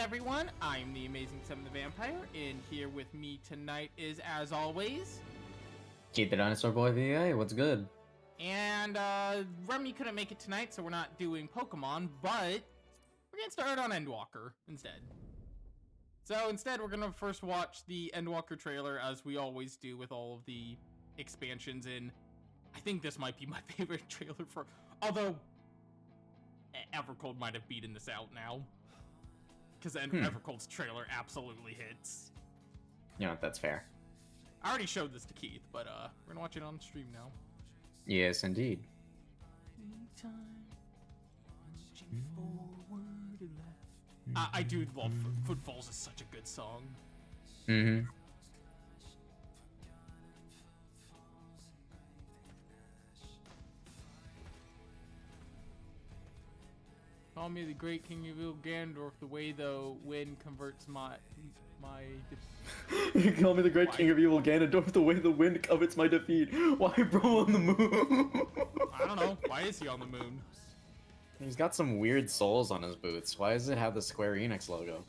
everyone? I'm the amazing Sam the Vampire, and here with me tonight is, as always, Keith the Dinosaur Boy VA, what's good? And Remy couldn't make it tonight, so we're not doing Pokemon, but we're getting started on Endwalker instead. So instead, we're gonna first watch the Endwalker trailer, as we always do with all of the expansions in. I think this might be my favorite trailer for, although Evercold might have beaten this out now. Because Evercold's trailer absolutely hits. You know, that's fair. I already showed this to Keith, but we're gonna watch it on stream now. Yes, indeed. I do love Footfalls is such a good song. Mm-hmm. Call me the great King of Evil Ganondorf, the way the wind converts my You call me the great King of Evil Ganondorf, the way the wind covets my defeat. Why, bro, on the moon? I don't know. Why is he on the moon? He's got some weird souls on his boots. Why does it have the Square Enix logo?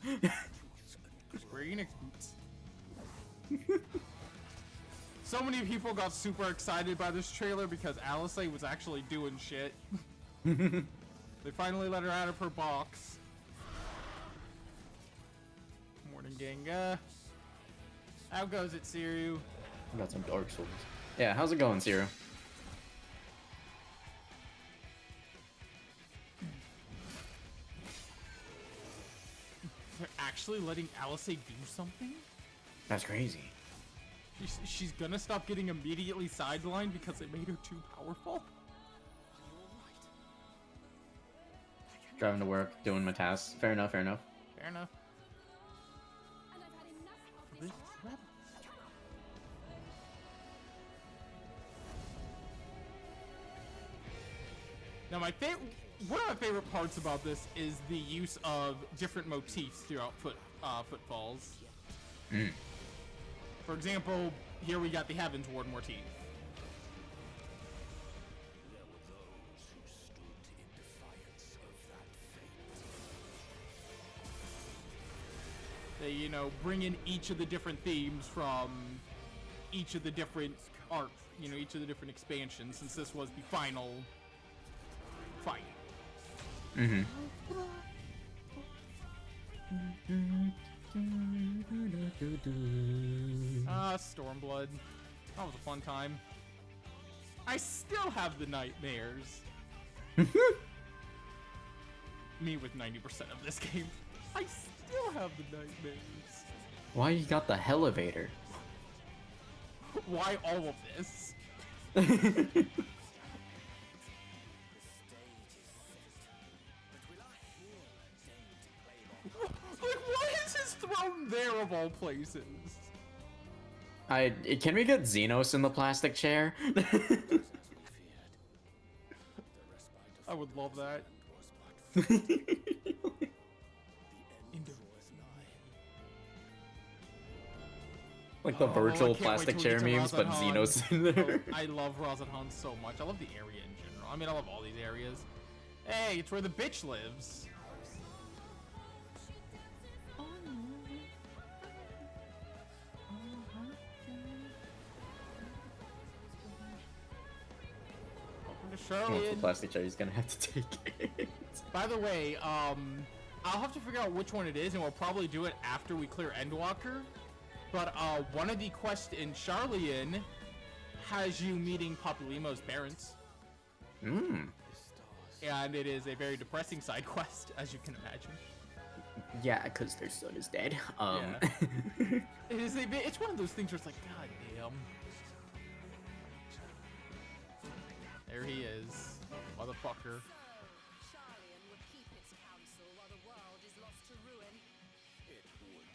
Square Enix boots. So many people got super excited by this trailer because Alice was actually doing shit. They finally let her out of her box. Morning, gang. How goes it, Siru? I got some Dark Souls. Yeah, how's it going, Zero? They're actually letting Alice do something? That's crazy. She's gonna stop getting immediately sidelined because it made her too powerful? Driving to work, doing my tasks. Fair enough, fair enough. Fair enough. Now, one of my favorite parts about this is the use of different motifs throughout Footfalls. Mm. For example, here we got the Heavens Ward motif. They, you know, bring in each of the different themes from each of the different arcs, you know, each of the different expansions, since this was the final fight. Mm-hmm. Stormblood. That was a fun time. I still have the nightmares. Me with 90% of this game. I still have the nightmares. Why you got the elevator? Why all of this? Like, why is his throne there of all places? Can we get Xenos in the plastic chair? I would love that. Like the virtual plastic chair memes, but Xenos in there. Oh, I love Razathan so much. I love the area in general. I mean, I love all these areas. Hey, it's where the bitch lives. Shirley, the plastic chair, he's gonna have to take it. By the way, I'll have to figure out which one it is, and we'll probably do it after we clear Endwalker. But one of the quests in Charlian has you meeting Populimo's parents. Mm. And it is a very depressing side quest, as you can imagine. Yeah, because their son is dead. Yeah. It's one of those things where it's like, god damn. There he is, motherfucker. Charlian would keep its counsel while the world is lost to ruin. It would.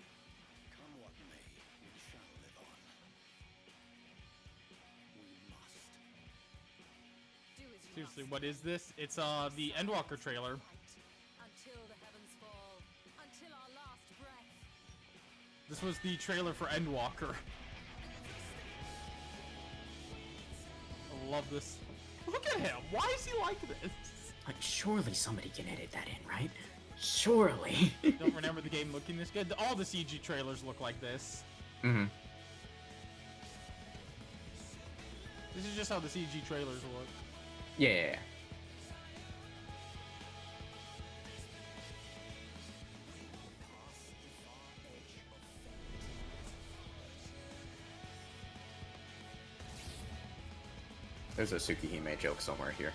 Come what may, we shall live on. We must. Do as you Seriously, must. what is this? It's the Endwalker trailer. Until the heavens fall, until our last breath. This was the trailer for Endwalker. I love this. Look at him! Why is he like this? Like, surely somebody can edit that in, right? Surely. Don't remember the game looking this good. All the CG trailers look like this. Mm-hmm. This is just how the CG trailers look. Yeah. There's a Tsukihime joke somewhere here.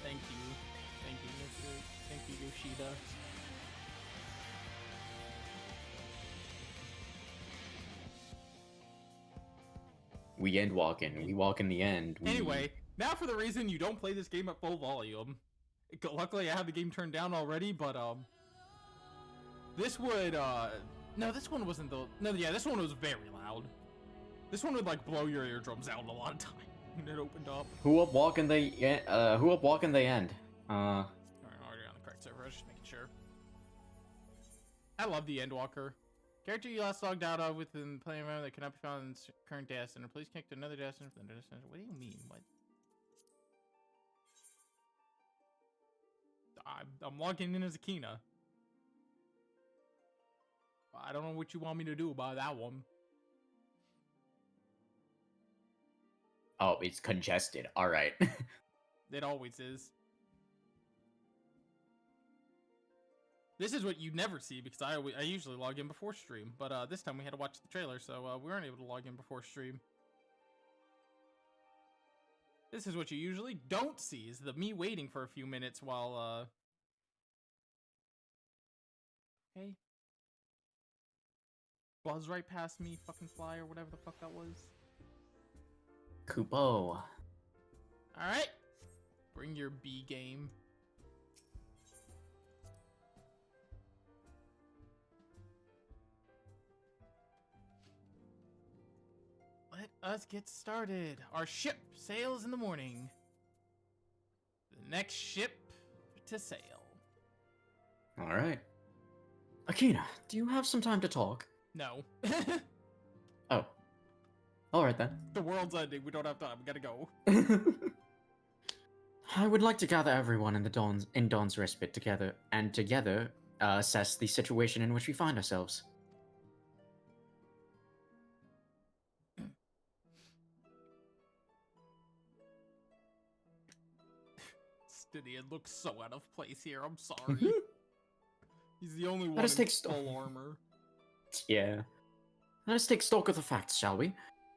Thank you. Thank you, Mr. Thank you, Yoshida. We end walking. We walk in the end. We... Anyway, now for the reason you don't play this game at full volume. Luckily, I have the game turned down already, but, this would, no, this one wasn't the, no, yeah, this one was very loud. This one would, like, blow your eardrums out a lot of time when it opened up. Who up walking they end? Alright, already on the correct server, just making sure. I love the Endwalker. Character you last logged out of within the playing environment that cannot be found in current data center. Please connect to another data center from the data center. What do you mean? What? I'm logging in as Akina. I don't know what you want me to do about that one. Oh, it's congested. All right. It always is. This is what you never see because I usually log in before stream, but this time we had to watch the trailer, so we weren't able to log in before stream. This is what you usually don't see, is me waiting for a few minutes while, okay. Buzz right past me, fucking fly, or whatever the fuck that was. Kupo. Alright. Bring your B game. Let us get started. Our ship sails in the morning. The next ship to sail. All right. Akina, do you have some time to talk? No. Oh. All right then. The world's ending. We don't have time. We gotta go. I would like to gather everyone in Dawn's Respite together assess the situation in which we find ourselves. Stidian looks so out of place here. I'm sorry. He's the only one Let us in take full armor. Yeah. Let us take stock of the facts, shall we?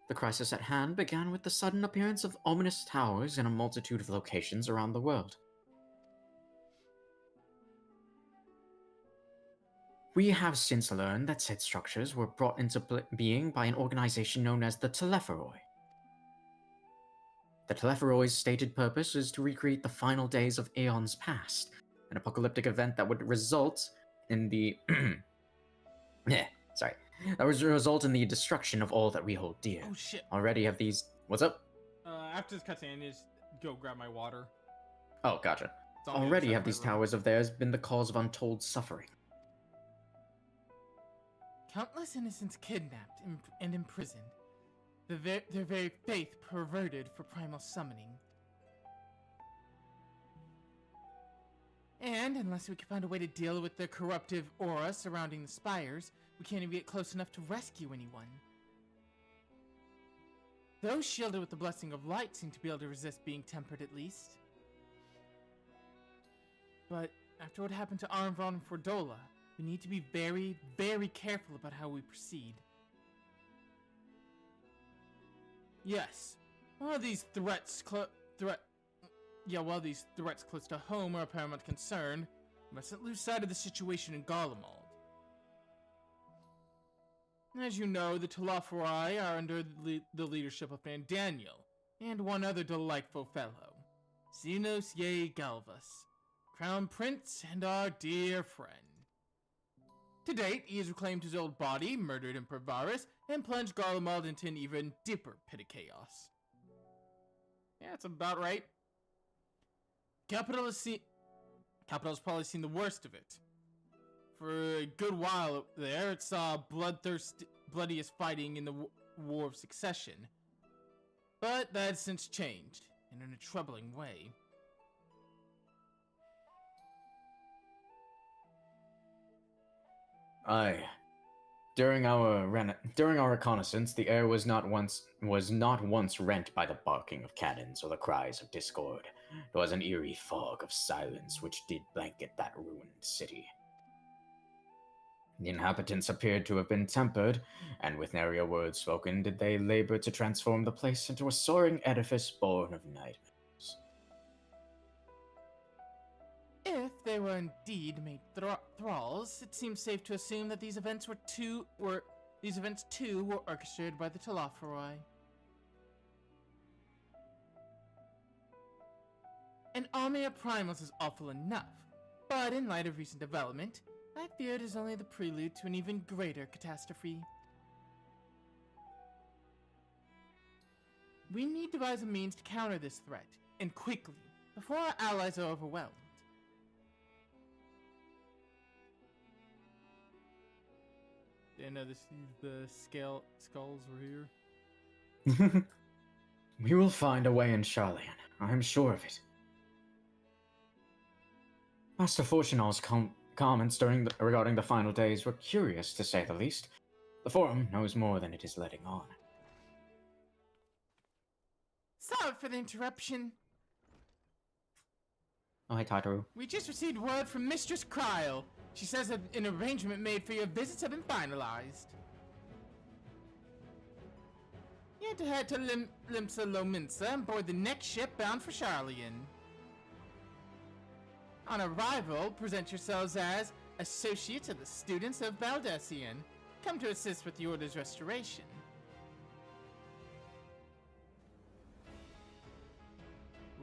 The crisis at hand began with the sudden appearance of ominous towers in a multitude of locations around the world. We have since learned that said structures were brought into being by an organization known as the Telepheroi. The Telepheroi's stated purpose is to recreate the final days of aeons past, an apocalyptic event that would result in the that would result in the destruction of all that we hold dear. Oh shit. Already have these... What's up? After this cutscene, just go grab my water. Oh, gotcha. It's on the other Already side have of my these room. towers of theirs been the cause of untold suffering. Countless innocents kidnapped and imprisoned. Their very faith perverted for primal summoning. And unless we can find a way to deal with the corruptive aura surrounding the spires, we can't even get close enough to rescue anyone. Those shielded with the blessing of light seem to be able to resist being tempered at least. But after what happened to Armvron and Fordola, we need to be very, very careful about how we proceed. Yes, while these threats close to home are a paramount concern, we mustn't lose sight of the situation in Garlemald. As you know, the Telepheroi are under the leadership of Daniel, and one other delightful fellow, Xenos Ye Galvas, Crown Prince and our dear friend. To date, he has reclaimed his old body, murdered Emperor Varus, and plunged Garlemald into an even deeper pit of chaos. Yeah, that's about right. Capital has probably seen the worst of it. For a good while there, it saw bloodiest fighting in the War of Succession. But that has since changed, and in a troubling way. Aye. During our reconnaissance, the air was not once rent by the barking of cannons or the cries of discord. It was an eerie fog of silence which did blanket that ruined city. The inhabitants appeared to have been tempered, and with narier words spoken did they labor to transform the place into a soaring edifice born of nightmares. If they were indeed made thralls, it seems safe to assume that these events too were orchestrated by the Telophoroi. An army of primals is awful enough, but in light of recent development, I fear it is only the prelude to an even greater catastrophe. We need to devise a means to counter this threat, and quickly, before our allies are overwhelmed. Didn't know the skulls were here. We will find a way in Charlian, I am sure of it. Master Fortunal's comments regarding the final days were curious, to say the least. The Forum knows more than it is letting on. Sorry for the interruption. Oh, hi, Tataru. We just received word from Mistress Cryle. She says that an arrangement made for your visits have been finalized. You had to head to Limsa Lominsa and board the next ship bound for Charlian. On arrival, present yourselves as associates of the students of Baldessian, come to assist with the Order's restoration.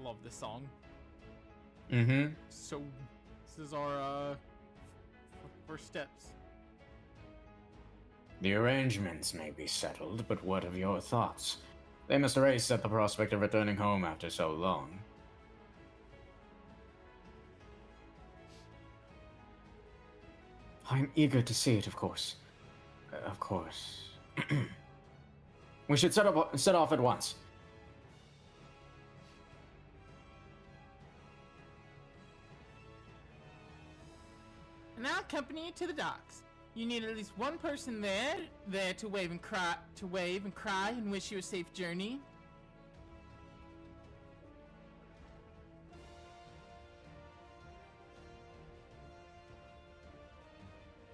Love this song. Mm-hmm. So, this is our, first steps. The arrangements may be settled, but what of your thoughts? They must race at the prospect of returning home after so long. I'm eager to see it, of course. Of course. We should set off at once. And I'll accompany you to the docks. You need at least one person there to wave and cry, and wish you a safe journey.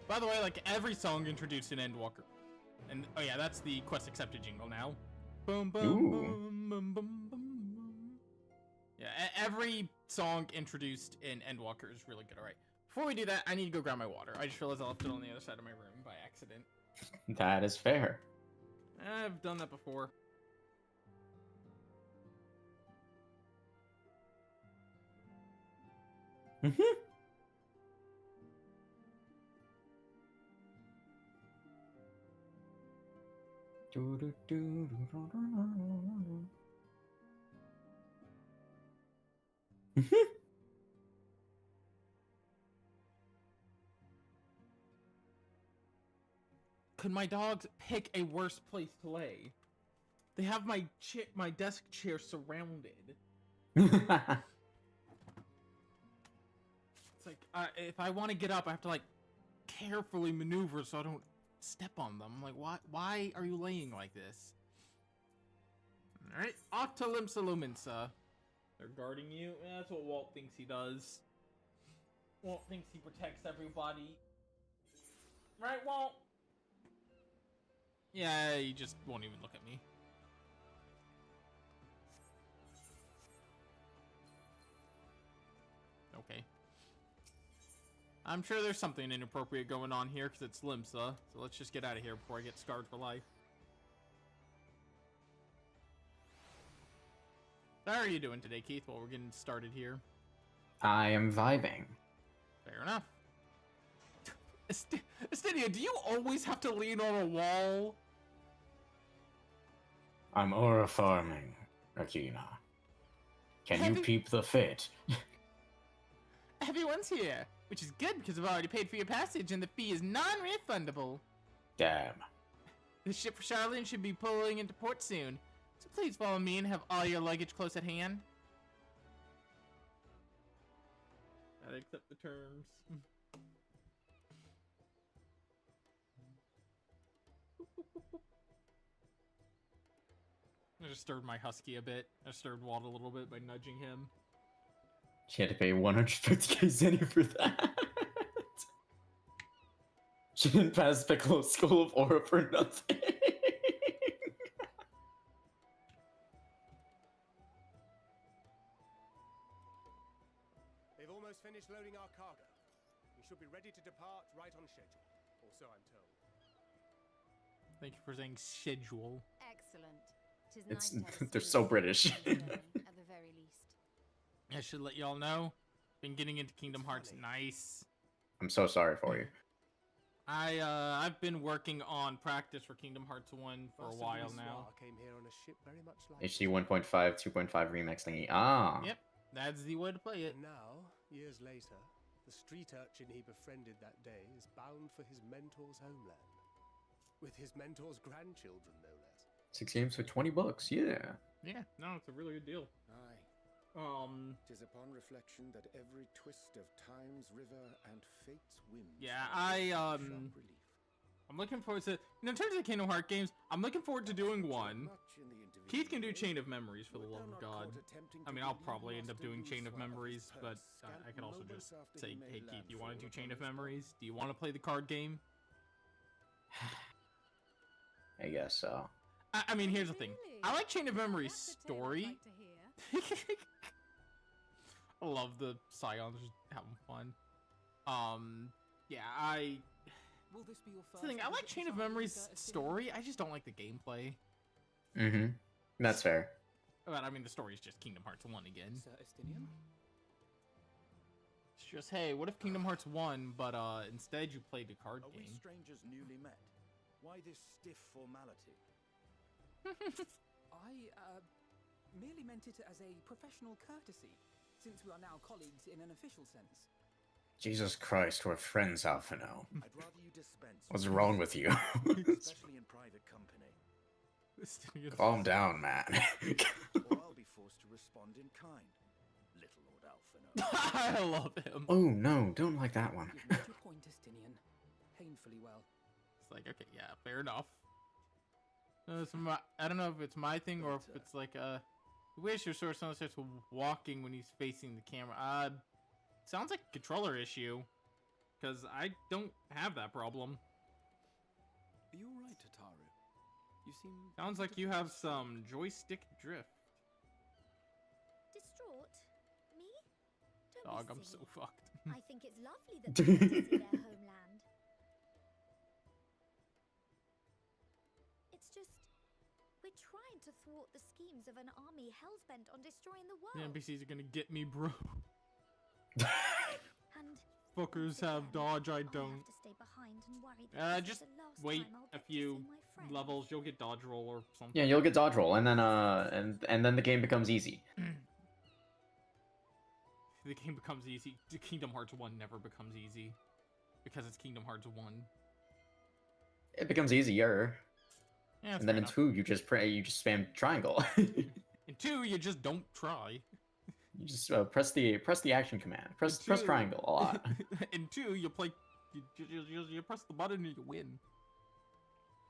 By the way, like every song introduced an Endwalker, and oh yeah, that's the quest accepted jingle now. Boom boom boom boom boom boom boom. Yeah, every song introduced in Endwalker is really good. All right. Before we do that, I need to go grab my water. I just realized I left it on the other side of my room by accident. That is fair. I've done that before. Mm-hmm. Could my dogs pick a worse place to lay? They have my desk chair surrounded. It's like, if I want to get up, I have to like carefully maneuver so I don't step on them. I'm like, why are you laying like this? Alright, off to Limsa Luminsa. They're guarding you? That's what Walt thinks he does. Walt thinks he protects everybody. Right, Walt? Yeah, he just won't even look at me. Okay. I'm sure there's something inappropriate going on here because it's Limsa, so let's just get out of here before I get scarred for life. How are you doing today, Keith? Well, we're getting started here. I am vibing. Fair enough. Astinia, do you always have to lean on a wall? I'm aura farming, Akina. Can you Heavy- peep the fit? Everyone's here, which is good because I've already paid for your passage and the fee is non-refundable. Damn. The ship for Charlene should be pulling into port soon, so please follow me and have all your luggage close at hand. I accept the terms. I just stirred my husky a bit. I stirred Walt a little bit by nudging him. She had to pay 150k Zenny for that. She didn't pass Piccolo's School of Aura for nothing. They've almost finished loading our cargo. We should be ready to depart right on schedule, or so I'm told. Thank you for saying schedule. Excellent. Tis It's nice to have a they're smooth so British. stepping stone, at the very least. I should let y'all know. Been getting into Kingdom Hearts. Nice. I'm so sorry for you. I've been working on practice for Kingdom Hearts 1 for a Master while Louis now. Suar came here on a ship very much like HD 1.5, 2.5 remix thingy. Ah. Yep, that's the way to play it. And now, years later, the street urchin he befriended that day is bound for his mentor's homeland. With his mentor's grandchildren, no less. 6 games for 20 bucks. Yeah. Yeah, no, it's a really good deal. Aye, Tis upon reflection that every twist of time's river and fate's whims. Yeah, sharp relief. I'm looking forward to, in terms of Kingdom Hearts games, I'm looking forward to doing one. Much in the intervening Keith can do days, Chain of Memories for the wert love thou of not God. caught attempting I to mean, I'll relieve probably end up Master doing Louis Chain of Suar Memories, his but purse, I scant could also moments just after say, he made hey Keith, land you for want to do Europa Chain of Prison. Memories? Do you want to play the card game? I guess so. I mean, here's the thing. I like Chain of Memories That's a tale I'd story. like to hear. I love the Scions just having fun. Yeah, Will this be your that's the thing. I like Chain of Memories story. I just don't like the gameplay. Mm-hmm. That's fair. But I mean, the story is just Kingdom Hearts 1 again. Sir Estinian? It's just, hey, what if Kingdom Hearts 1, but instead you played the card Are we game? strangers newly met? Why this stiff formality? I merely meant it as a professional courtesy, since we are now colleagues in an official sense. Jesus Christ, we're friends, Alphino. I'd rather you dispense. What's wrong with you? Especially in private company. Calm down, man. Or I'll be forced to respond in kind. Little Lord Alphino. I love him. Oh no, don't like that one. You've made your point, Estinian. Painfully well. It's like, okay, yeah, fair enough. I don't know if it's my thing or if it's like wish your sword starts walking when he's facing the camera. Sounds like a controller issue, because I don't have that problem. Are you alright, Tataru? You seem... Sounds like you have some joystick drift. Distraught? Me? Don't Dog, be I'm so silly. fucked. I think it's lovely that they get to see their homeland. It's just, we're trying to thwart the schemes of an army hellbent on destroying the The world. NPCs are gonna get me, bro. And Fuckers for have them, dodge, I I'll don't. have to stay behind and worry that this is Just the last wait time I'll a get to few see my friends. levels, you'll get dodge roll or something. Yeah, you'll get dodge roll, and then and then the game becomes easy. The game becomes easy. Kingdom Hearts 1 never becomes easy. Because it's Kingdom Hearts 1. It becomes easier, Yeah, and then in 2 you just spam triangle. In 2, you just don't try. You just press the action command. Press In 2 triangle a lot. In 2, you play... You press the button and you win.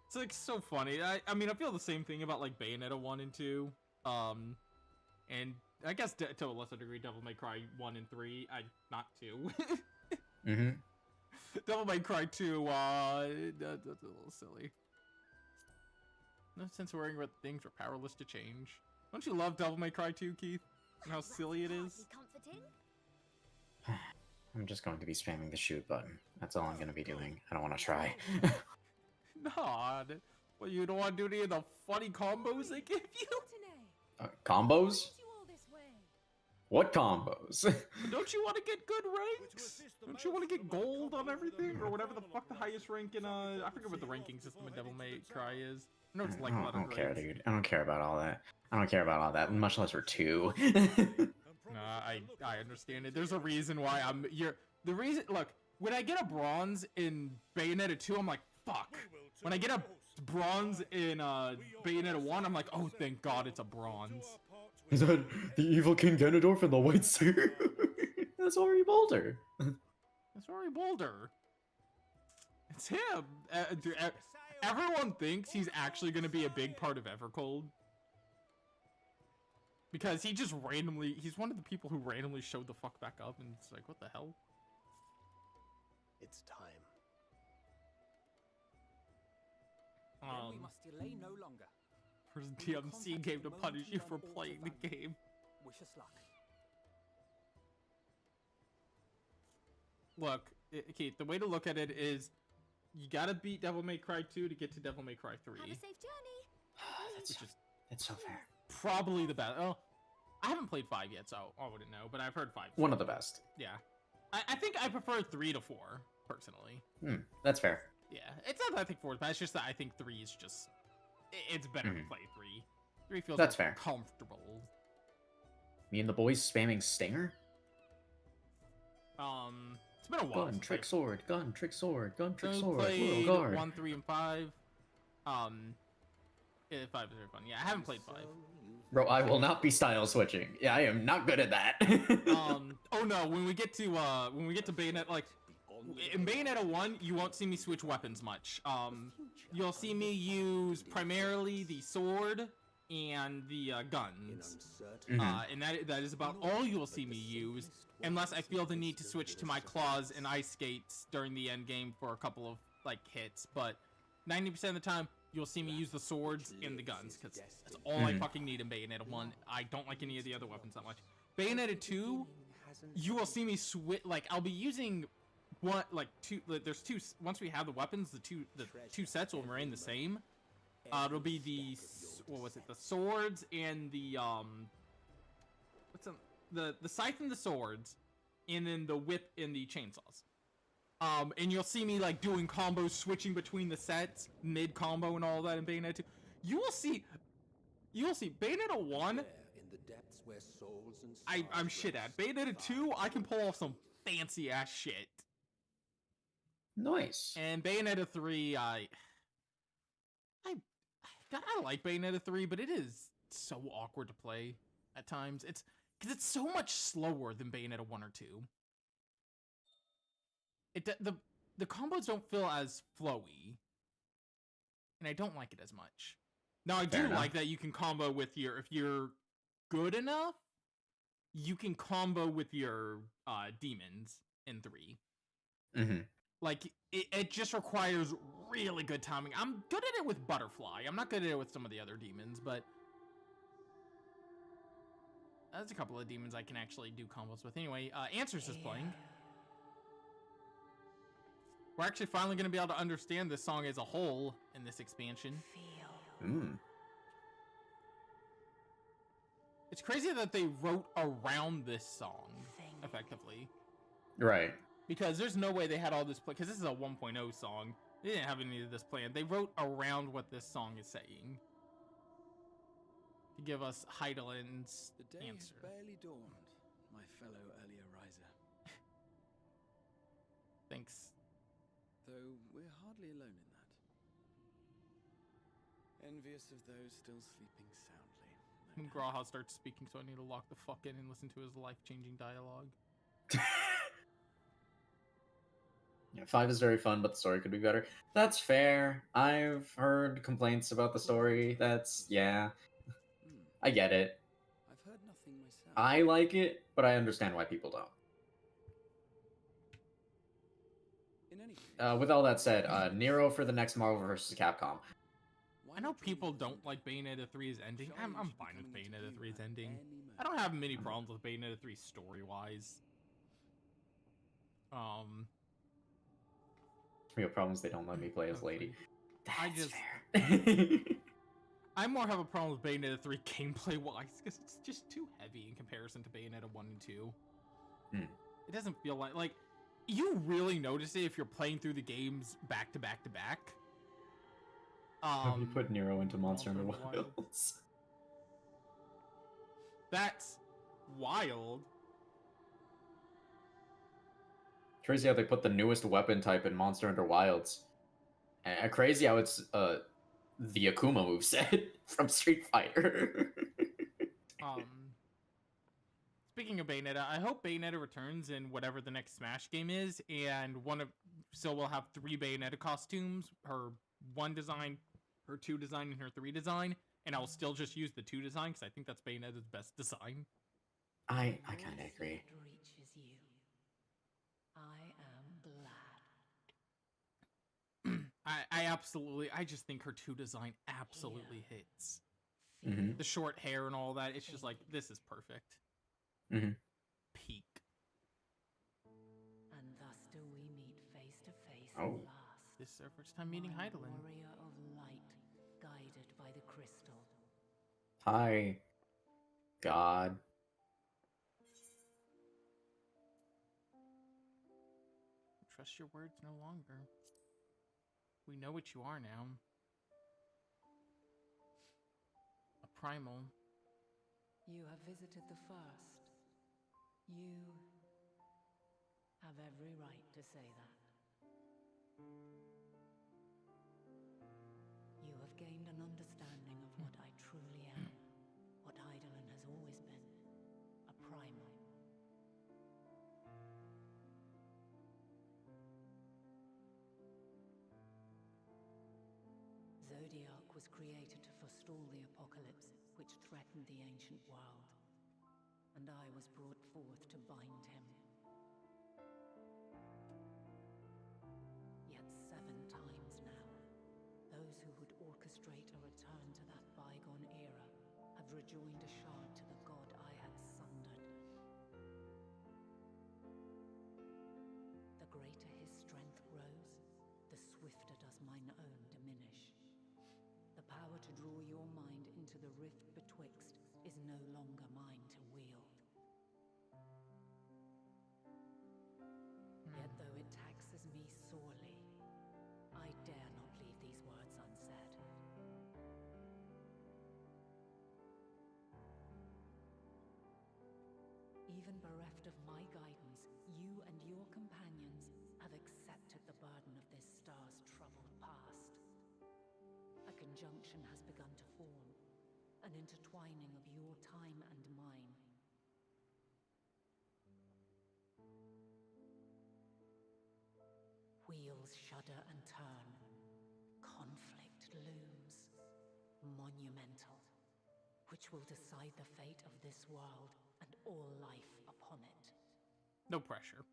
It's like so funny. I mean, I feel the same thing about like Bayonetta 1 and 2. And I guess to a lesser degree, Devil May Cry 1 and 3. Not 2. Mm-hmm. Devil May Cry 2, that's a little silly. No sense worrying about things we're powerless to change. Don't you love Devil May Cry 2, Keith? And how That's silly it hardly is? comforting. I'm just going to be spamming the shoot button. That's all I'm going to be doing. I don't want to try. Nah, well, you don't want to do any of the funny combos they give you? Combos? You all this way. What combos? Don't you want to get good ranks? Don't you want to get gold on everything, or whatever the fuck the highest rank in I forget what the ranking system in Devil May Cry is. I know it's like I letter don't care, grades. dude. I don't care about all that. I don't care about all that, much less for 2. Nah, I understand it. There's a reason why the reason. Look, when I get a bronze in Bayonetta 2, I'm like, fuck. When I get a bronze in Bayonetta 1, I'm like, oh, thank God it's a bronze. Is that the evil King Ganondorf in the white suit? That's Ori Boulder. That's Rory Boulder. It's him. Dude, everyone thinks he's actually going to be a big part of Evercold. Because he just randomly, he's one of the people who randomly showed the fuck back up, and it's like, what the hell? It's time. Then we must delay no longer. First We will DMC contact game the to punish you Monkey for on playing Altar the Valley. game. Wish us luck. Look, Keith, the way to look at it is, you gotta beat Devil May Cry 2 to get to Devil May Cry 3. Have a safe journey. That's so, it's so fair. Probably the best. Oh, I haven't played 5 yet, so I wouldn't know, but I've heard 5. One of the best. Yeah. I think I prefer 3 to 4, personally. That's fair. Yeah, it's not that I think 4 is bad, it's just that I think 3 is just... It's better to play 3. 3 feels That's more fair. comfortable. Me and the boys spamming Stinger? It's been a while. Gun, since trick sword, gun, trick sword, gun, trick I sword, played Royal Guard. 1, 3, and 5. Yeah, 5 is very fun. Yeah, I haven't played 5. Bro, I will not be style switching. Yeah, I am not good at that. Oh no, when we get to Bayonetta, like, in Bayonetta 1, you won't see me switch weapons much. You'll see me use primarily the sword and the guns. And that is about all you'll see me use, unless I feel the need to switch to my claws and ice skates during the end game for a couple of, like, hits. But 90% of the time, you'll see me use the swords and the guns, because that's all I fucking need in Bayonetta 1. I don't like any of the other weapons that much. Bayonetta 2, you will see me switch, like, I'll be using one, like, there's two, once we have the weapons, the two sets will remain the same. It'll be the, what was it, the swords and the, the scythe and the swords, and then the whip and the chainsaws. And you'll see me, like, doing combos, switching between the sets, mid-combo and all that in Bayonetta 2. You will see, Bayonetta 1, In the depths where souls and I'm shit at. Bayonetta 2, I can pull off some fancy-ass shit. Nice. And Bayonetta 3, I like Bayonetta 3, but it is so awkward to play at times. It's because it's so much slower than Bayonetta 1 or 2. The combos don't feel as flowy, and I don't like it as much. Now I do like that you can combo with your, if you're good enough, you can combo with your demons in 3. Like, it just requires really good timing. I'm good at it with Butterfly. I'm not good at it with some of the other demons, but there's a couple of demons I can actually do combos with. Anyway, Answers is playing. We're actually finally going to be able to understand this song as a whole in this expansion. It's crazy that they wrote around this song, effectively. Right. Because there's no way they had all this planned, because this is a 1.0 song. They didn't have any of this planned. They wrote around what this song is saying. To give us Heidelin's The day answer. has barely dawned, my fellow earlier riser. Thanks. Though we're hardly alone in that. Envious of those still sleeping soundly. When Graha starts speaking, so I need to lock the fuck in and listen to his life-changing dialogue. Yeah, 5 is very fun, but the story could be better. That's fair. I've heard complaints about the story. Yeah. I get it. I've heard nothing myself. I like it, but I understand why people don't. In any case, With all that said, Nero for the next Marvel vs. Capcom. why I know not join people me don't then? like Bayonetta 3's ending. Surely I'm you should be fine with coming into Bayonetta view 3's at ending. any I don't have many problems with Bayonetta 3 story-wise. We have problems they don't let me play as Lady. I That's just- fair. I more have a problem with Bayonetta 3 gameplay-wise, because it's just too heavy in comparison to Bayonetta 1 and 2. It doesn't feel like... You really notice it if you're playing through the games back to back to back. Have you put Nero into Monster Hunter Monster Hunter Wilds? That's wild. Crazy how they put the newest weapon type in Monster Hunter Wilds. And crazy how it's the Akuma moveset from Street Fighter. Speaking of Bayonetta, I hope Bayonetta returns in whatever the next Smash game is, and so we'll have 3 Bayonetta costumes, her 1 design, her 2 design, and her 3 design, and I'll still just use the 2 design, because I think that's Bayonetta's best design. I kind of agree. Reaches you. I am glad. I just think her 2 design absolutely hits. Mm-hmm. The short hair and all that, it's just like, this is perfect. Mm-hmm. Peak. And thus do we meet face to face Oh. at last. This is our first time meeting My Heidelin. warrior of light, guided by the crystal. Hi, God. Trust your words no longer. We know what you are now. A primal. You have visited the first. You have every right to say that. You have gained an understanding of what I truly am, what Heidelin has always been, a primal. Zodiac was created to forestall the apocalypse which threatened the ancient world, and I was brought forth to bind him. Yet 7 times now, those who would orchestrate a return to that bygone era have rejoined a shard to the god I had sundered. The greater his strength grows, the swifter does mine own diminish. The power to draw your mind into the rift betwixt is no longer mine to wield. Yet though it taxes me sorely, I dare not leave these words unsaid. Even bereft of my guidance, you and your companions have accepted the burden of this star's troubled past. A conjunction has begun to form, an intertwining of your time and mine. Wheels shudder and turn. Conflict looms. Monumental. Which will decide the fate of this world and all life upon it. No pressure.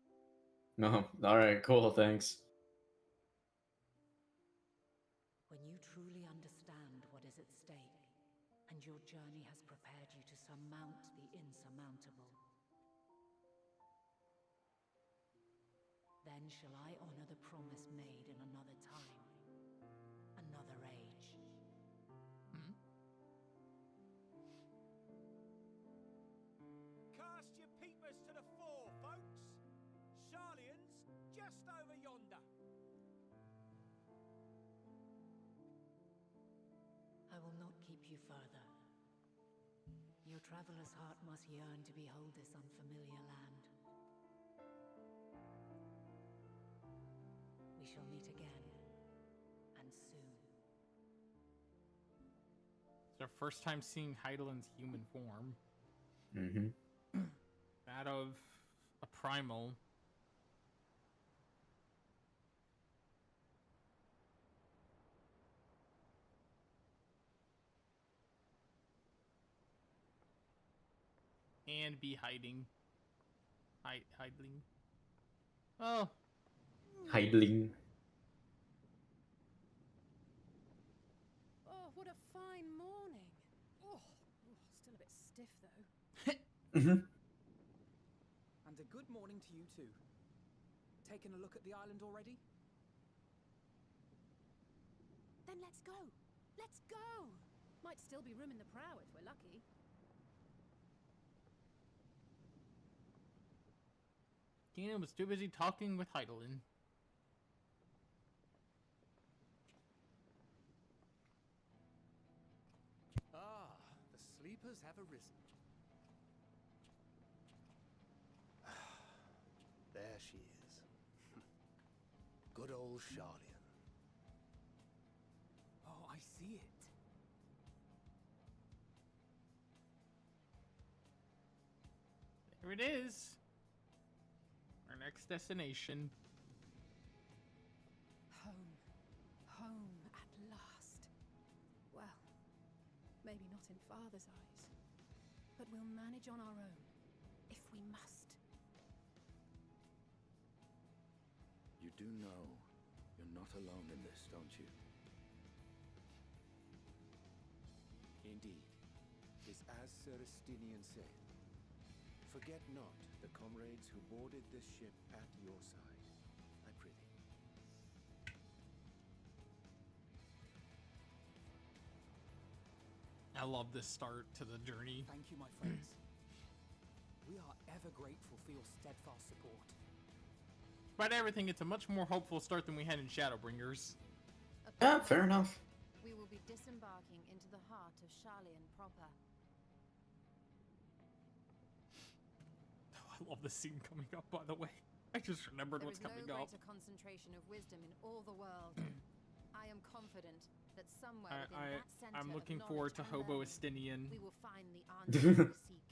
No. Alright, cool, thanks. When you truly understand what is at stake, and your journey has prepared you to surmount the insurmountable, then shall I honor the promise made in another time, another age. Cast your peepers to the fore, folks. Sharlian's just over yonder. I will not keep you further. Your traveler's heart must yearn to behold this unfamiliar land. We shall meet again, and soon. It's our first time seeing Heidelin's human form. Mm-hmm. That of a primal. And be hiding. Hiding. Oh. Heidling. Oh, what a fine morning. Oh, still a bit stiff though. Mm-hmm. And a good morning to you too. Taken a look at the island already? Then let's go. Let's go. Might still be room in the prow if we're lucky. Tina was too busy talking with Heidelin. Ah, the sleepers have arisen. There she is. Good old Charlian. Oh, I see it. There it is. Our next destination. Home. Home at last. Well, maybe not in Father's eyes, but we'll manage on our own, if we must. You do know you're not alone in this, don't you? Indeed. 'Tis as Sir Estinian said. Forget not the comrades who boarded this ship at your side, I prithee. I love this start to the journey. Thank you, my friends. We are ever grateful for your steadfast support. Despite everything, it's a much more hopeful start than we had in Shadowbringers. Yeah, fair enough. We will be disembarking into the heart of Charlian proper. Oh, I love the scene coming up, by the way. I just remembered There what's is no coming up. greater concentration of wisdom in all the world. I am confident that somewhere within that center I'm of looking forward to knowledge and Hobo learning, Estinian. we will find the answers we seek.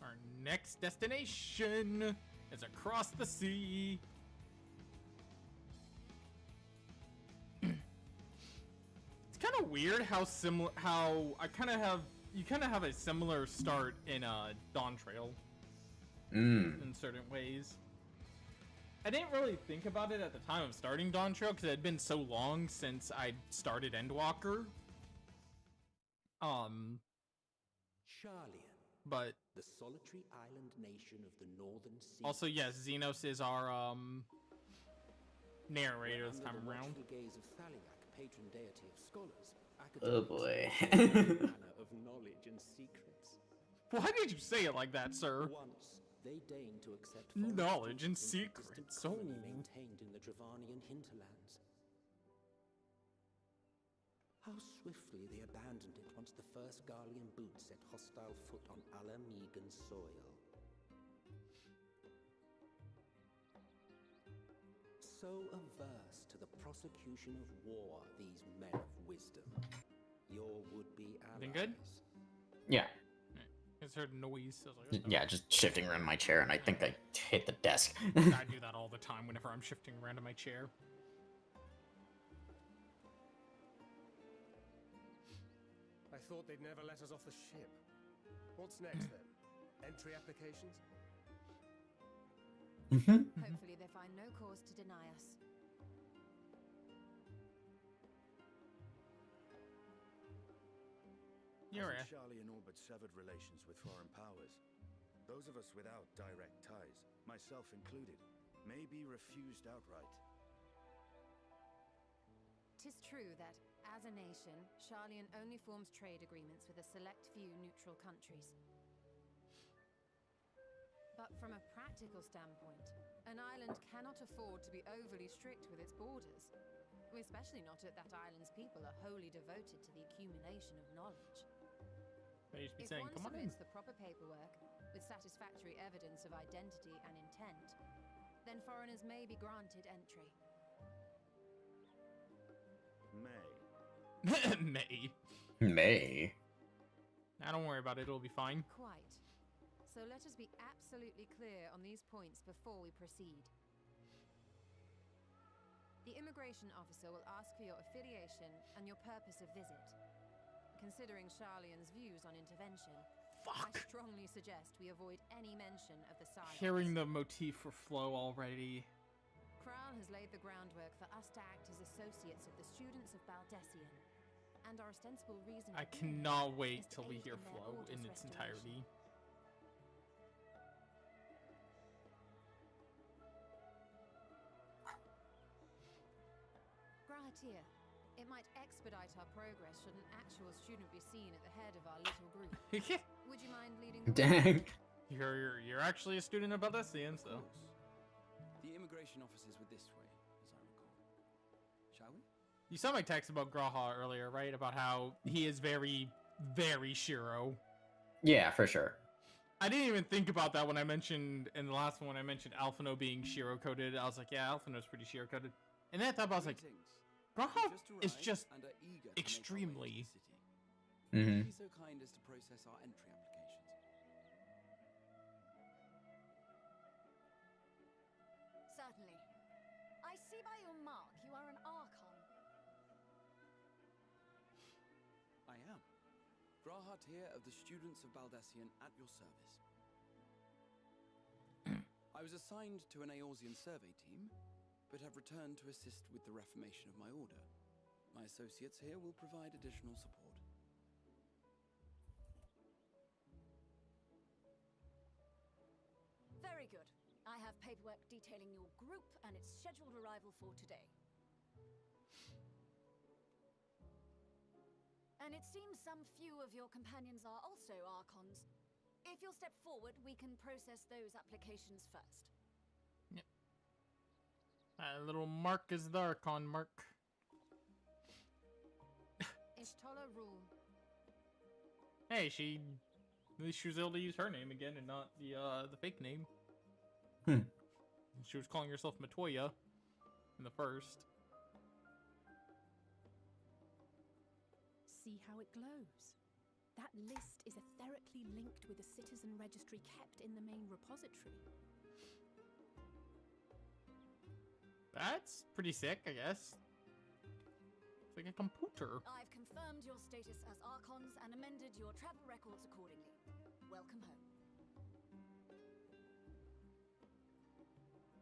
Our next destination is across the sea. It's kind of weird how similar, you kind of have a similar start in Dawn Trail in certain ways. I didn't really think about it at the time of starting Dawn Trail because it had been so long since I started Endwalker. Charlian, But the solitary island nation of the northern sea. also, yes, Xenos is our narrator this time Under the around. watchful gaze of Thaliak, patron deity of scholars, Oh academics, boy. and all manner of knowledge and secrets. Why did you say it like that, sir? Once they deigned to accept Knowledge and foreign students into the secrets, distant colony oh. maintained in the Dravanian hinterlands. How swiftly they abandoned it once the first Garlean boot set hostile foot on Alamegan soil. So averse to the prosecution of war, these men of wisdom, your would-be allies. Everything good? Yeah. I just heard noise. I was like, what the- Yeah, just shifting around my chair, and I think I hit the desk. I do that all the time whenever I'm shifting around in my chair. I thought they'd never let us off the ship. What's next then? Entry applications? Hopefully they find no cause to deny us. You're right. Hasn't Charlian all but severed relations with foreign powers? Those of us without direct ties, myself included, may be refused outright. 'Tis true that, as a nation, Charlian only forms trade agreements with a select few neutral countries. But from a practical standpoint, an island cannot afford to be overly strict with its borders, especially not if that island's people are wholly devoted to the accumulation of knowledge. They used to be If saying, one come on in. submits the proper paperwork, with satisfactory evidence of identity and intent, then foreigners may be granted entry. May. May. Now don't worry about it, it'll be fine. Quite. So let us be absolutely clear on these points before we proceed. The immigration officer will ask for your affiliation and your purpose of visit. Considering Charlian's views on intervention, I Fuck. strongly suggest we avoid any mention of the silence. Hearing the motif for Flo already. Crown has laid the groundwork for us to act as associates of the students of Baldessian. And our ostensible reason I for being cannot here wait is to till we aid hear in their Flo order's in its restoration. entirety. Grahatir, it might expedite our progress should an actual student be seen at the head of our little group. Would you mind leading the way? Dang. You're actually a student of Baldessian, Of so. course. The immigration officers were this way, as I recall. Shall we? You saw my text about Graha earlier, right? About how he is very, very Shiro. Yeah, for sure. I didn't even think about that when I mentioned, in the last one, when I mentioned Alphino being Shiro-coded. I was like, yeah, Alphino's pretty Shiro-coded. And then I thought about, I was like, Greetings. Graha We've is arrived just and are eager to make our way to extremely... the city. Mm-hmm. Be so kind as to process our entry applications. Certainly. I see by your mark you are an Archon. I am. Grahat here of the students of Baldessian at your service. I was assigned to an Eorzean survey team, but have returned to assist with the reformation of my order. My associates here will provide additional support. Very good. I have paperwork detailing your group and its scheduled arrival for today. And it seems some few of your companions are also Archons. If you'll step forward, we can process those applications first. That little mark is the Archon mark. Ishtola rule. Hey, at least she was able to use her name again and not the fake name. Hmm. She was calling herself Matoya in the first. See how it glows. That list is etherically linked with the citizen registry kept in the main repository. That's pretty sick, I guess. It's like a computer. I've confirmed your status as Archons and amended your travel records accordingly. Welcome home.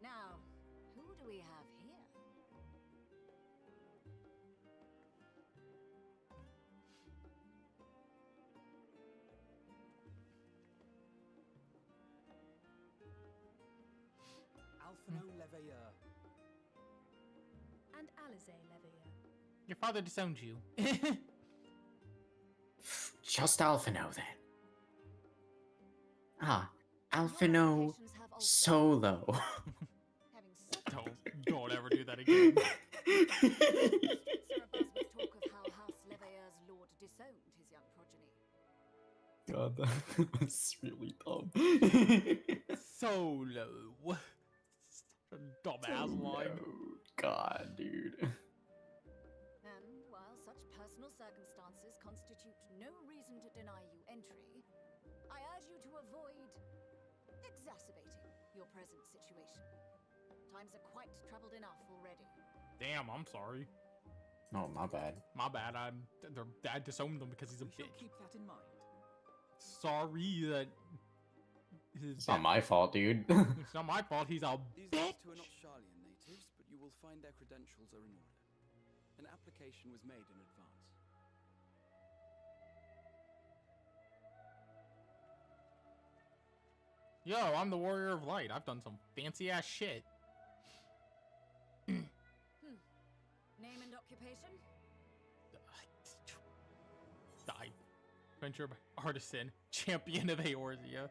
Now, who do we have here? Alphino Leveilleur. And Alizé Leveilleur. Your father disowned you. Just Alphino then. Ah, Alphino Applications have also- Solo. Having said Don't ever do that again. streets are abuzz with talk of how House Leveilleur's lord disowned his young progeny. God, that was really dumb. Solo. Such a dumbass line. No, God, dude. And while such personal circumstances constitute no reason to deny you entry, I urge you to avoid exacerbating your present situation. Times are quite troubled enough already. Damn, I'm sorry. Oh, my bad. My bad. Their dad disowned them because he's a We shall bitch. keep that in mind. Sorry that his It's not my fault, dude. It's not my fault. He's a These bitch. last two are not Sharlayan natives, but you will find their credentials are in order. An application was made in advance. Yo, I'm the Warrior of Light. I've done some fancy ass shit. Name and occupation? Adventurer by Artisan, Champion of Eorzea.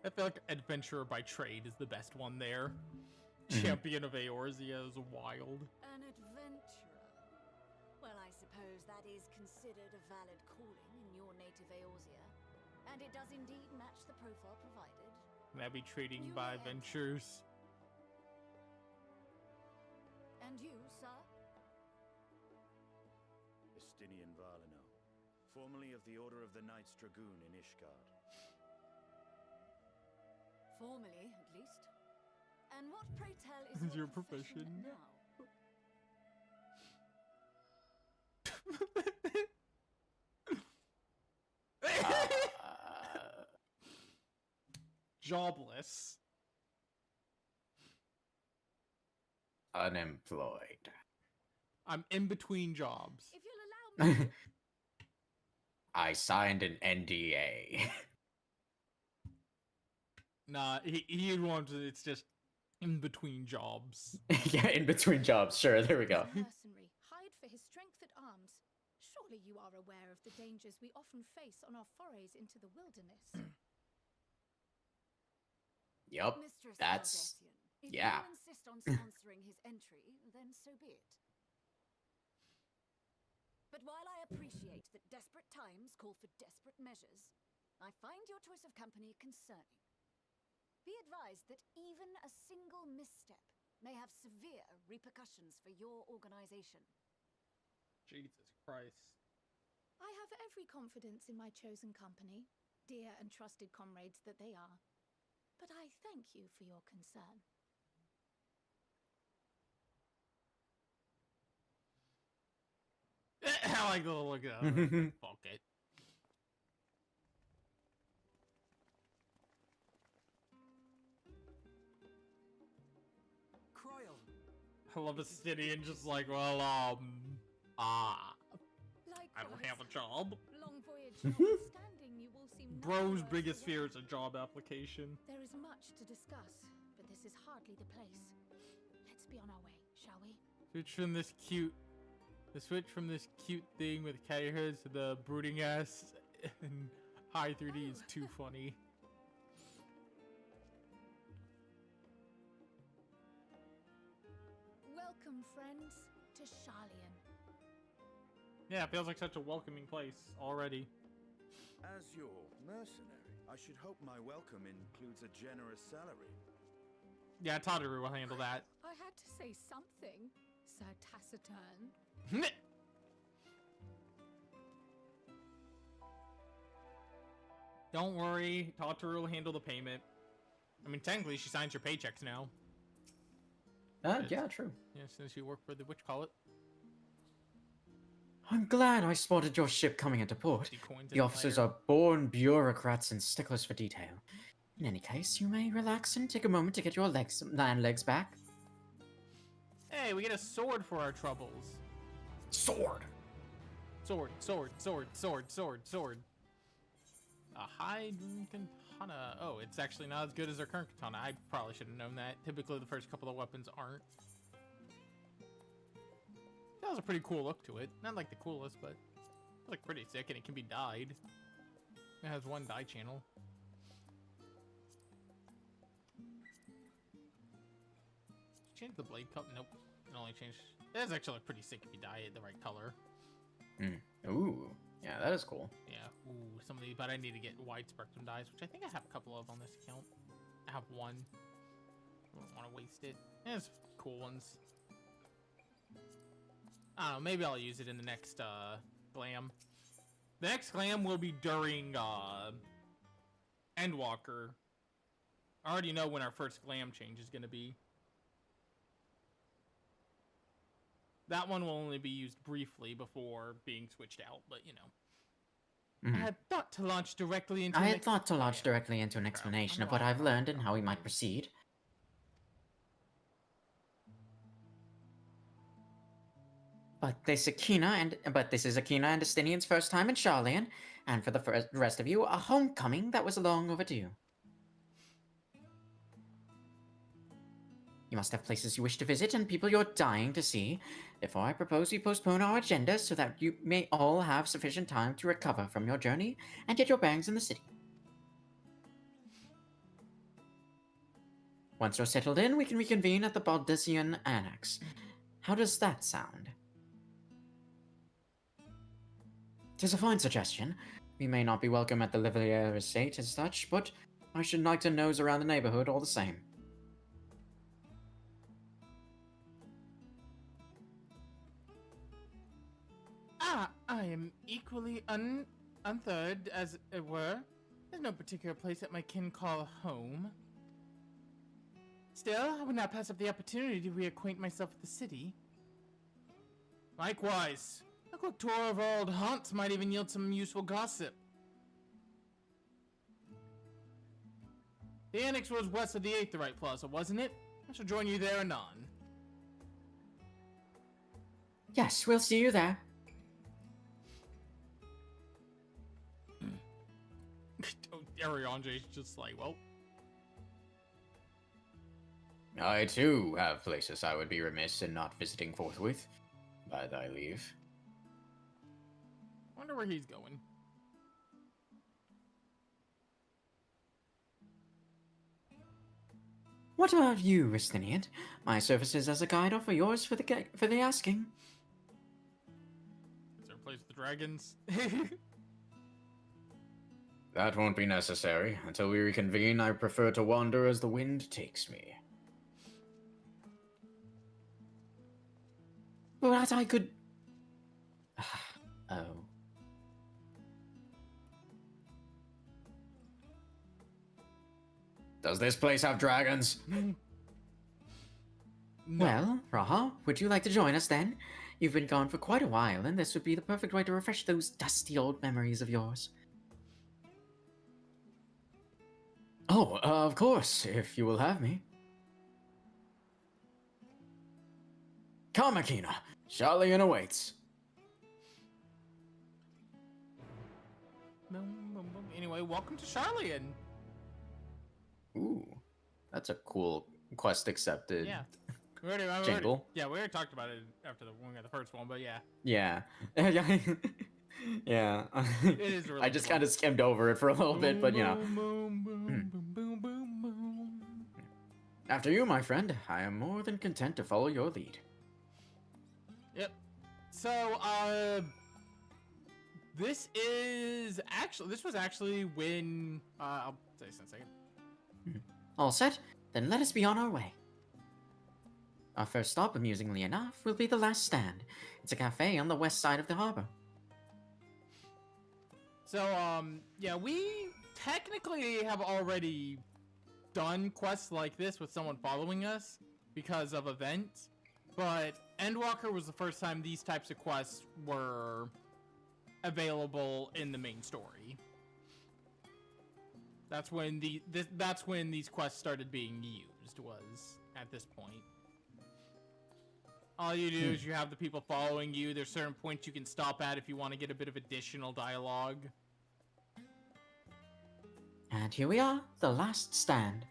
I feel like Adventurer by Trade is the best one there. Champion of Eorzea is wild. An adventurer. Well, I suppose that is considered a valid calling in your native Eorzea. And it does indeed match the profile provided. And I'd be trading You by may enter. ventures. And you, sir? Estinian Valino, formerly of the Order of the Knights Dragoon in Ishgard. Formally, at least. And what, pray tell, is Your your profession profession? now? Jobless. unemployed. I'm in between jobs. If you'll allow me. I signed an NDA. Nah, he wants it. It's just in between jobs. Yeah, in between jobs. Sure, there we go. Mercenary, hired for his strength at arms. Surely you are aware of the dangers we often face on our forays into the wilderness. Yup, Mistress that's... Valdesian, if yeah. you insist on sponsoring his entry, then so be it. But while I appreciate that desperate times call for desperate measures, I find your choice of company concerning. Be advised that even a single misstep may have severe repercussions for your organization. Jesus Christ. I have every confidence in my chosen company, dear and trusted comrades that they are. But I thank you for your concern. I like the look at that. Fuck it. I love a city and just like, well, I don't have a job. Long voyage notwithstanding, you will seem Bro's none the biggest worse fear for is a job application. There is much to discuss, but this is hardly the place. Let's be on our way, shall we? Switch from this cute thing with cat ears to the brooding ass and high 3D is too funny. Welcome, friends, to Sharlayan. Yeah, it feels like such a welcoming place already. As your mercenary, I should hope my welcome includes a generous salary. Yeah, Tadaru will handle that. I had to say something, Sir Taciturn. Don't worry, Tataru will handle the payment. I mean, technically, she signs your paychecks now. Yeah, true. Yeah, since you work for the whatchamacallit. I'm glad I spotted your ship coming into port. The officers are born bureaucrats and sticklers for detail. In any case, you may relax and take a moment to get your land legs back. Hey, we get a sword for our troubles. Sword! Sword, sword, sword, sword, sword, sword. A hide katana. Oh, it's actually not as good as our current katana. I probably should have known that. Typically, the first couple of weapons aren't. That was a pretty cool look to it. Not like the coolest, but it's like pretty sick, and it can be dyed. It has one dye channel. Change the blade cup? Nope. It only changed. It does actually look pretty sick if you dye it the right color. Ooh. Yeah, that is cool. Yeah. Ooh, some of these, but I need to get wide spectrum dyes, which I think I have a couple of on this account. I have one. I don't want to waste it. There's cool ones. I don't know, maybe I'll use it in the next glam. The next glam will be during Endwalker. I already know when our first glam change is going to be. That one will only be used briefly before being switched out, but you know. I had thought to launch directly into an explanation of what I've learned and how we might proceed. But this is Akina and Estinian's first time in Sharlayan, and for the rest of you, a homecoming that was long overdue. You must have places you wish to visit and people you're dying to see. Therefore, I propose we postpone our agenda so that you may all have sufficient time to recover from your journey and get your bearings in the city. Once you're settled in, we can reconvene at the Baldesian Annex. How does that sound? 'Tis a fine suggestion. We may not be welcome at the Livelier estate as such, but I should like to nose around the neighborhood all the same. I am equally unthird, as it were. There's no particular place that my kin call home. Still, I would not pass up the opportunity to reacquaint myself with the city. Likewise, a quick tour of our old haunts might even yield some useful gossip. The annex was west of the Aetheryte Plaza, wasn't it? I shall join you there anon. Yes, we'll see you there. Ariange's just like, well, I too have places I would be remiss in not visiting forthwith, by thy leave. wonder where he's going. What about you, Ristinian? My services as a guide offer yours for the asking. Is there a place with the dragons? That won't be necessary. Until we reconvene, I prefer to wander as the wind takes me. But I could... Oh. Does this place have dragons? No. Well, Raha, would you like to join us then? You've been gone for quite a while, and this would be the perfect way to refresh those dusty old memories of yours. Oh, of course, if you will have me. Come, Akina. Charlian awaits. Anyway, welcome to Charlian. Ooh, that's a cool quest accepted. Yeah. We already talked about it after when we got the first one, but yeah. Yeah. Yeah. It is really I just cool. kind of skimmed over it for a little bit, but you know. Boom, boom, boom, boom, boom, boom. After you, my friend, I am more than content to follow your lead. Yep. So, this was actually when, I'll say this in a second. All set? Then let us be on our way. Our first stop, amusingly enough, will be the last stand. It's a cafe on the west side of the harbor. So, yeah, we technically have already done quests like this with someone following us because of events, but Endwalker was the first time these types of quests were available in the main story. That's when these quests started being used, was at this point. All you do is you have the people following you. There's certain points you can stop at if you want to get a bit of additional dialogue. And here we are, the last stand.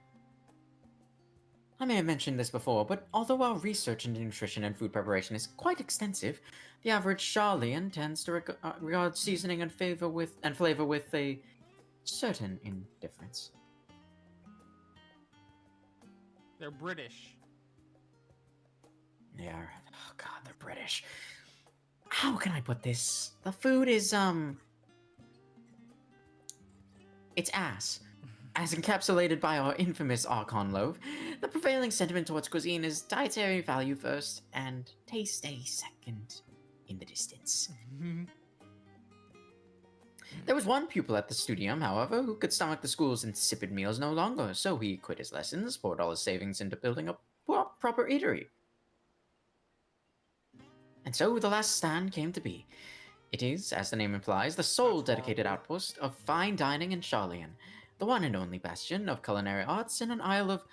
I may have mentioned this before, but although our research into nutrition and food preparation is quite extensive, the average Charlian tends to regard seasoning and flavor with a certain indifference. They're British. They are. Oh god, they're British. How can I put this? The food is, it's ass. As encapsulated by our infamous Archon loaf, the prevailing sentiment towards cuisine is dietary value first and taste a second in the distance. There was one pupil at the studium, however, who could stomach the school's insipid meals no longer, so he quit his lessons, poured all his savings into building a proper eatery. And so the last stand came to be. It is, as the name implies, the sole dedicated outpost of fine dining in Charlian, the one and only bastion of culinary arts in an isle of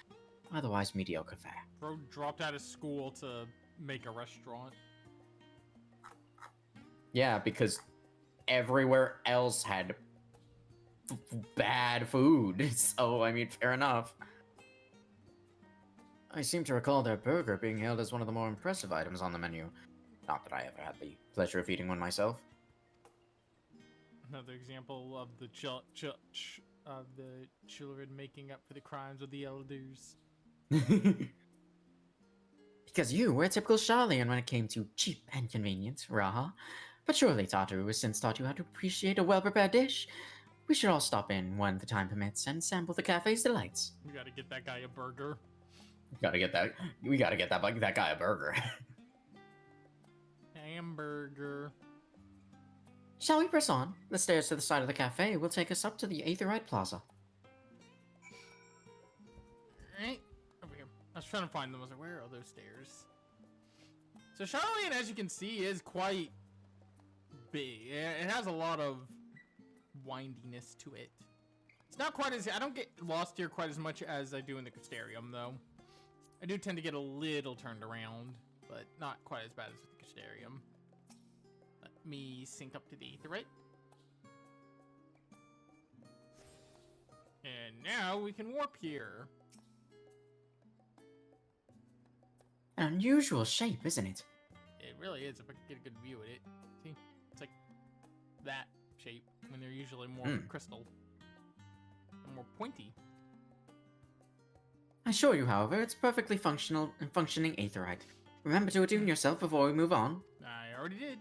otherwise mediocre fare. Bro dropped out of school to make a restaurant. Yeah, because everywhere else had bad food, so, I mean, fair enough. I seem to recall their burger being hailed as one of the more impressive items on the menu. Not that I ever had the pleasure of eating one myself. Another example of the children making up for the crimes of the elders. Because you were a typical Charlian when it came to cheap and convenient, Raha. But surely Tataru has since taught you how to appreciate a well-prepared dish. We should all stop in when the time permits and sample the cafe's delights. We gotta get that guy a burger. We gotta get that guy a burger. Hamburger. Shall we press on? The stairs to the side of the cafe will take us up to the Aetherite Plaza. Right over here. I was trying to find them. I was like, where are those stairs? So Charlian, as you can see, is quite big. It has a lot of windiness to it. It's not quite as... I don't get lost here quite as much as I do in the Custarium, though. I do tend to get a little turned around. but not quite as bad as with the Custarium. Let me sync up to the Aetheryte. And now we can warp here. An unusual shape, isn't it? It really is, if I could get a good view at it. See? It's like that shape, when they're usually more crystal. And more pointy. I assure you, however, it's perfectly functioning Aetheryte. Remember to attune yourself before we move on. I already did.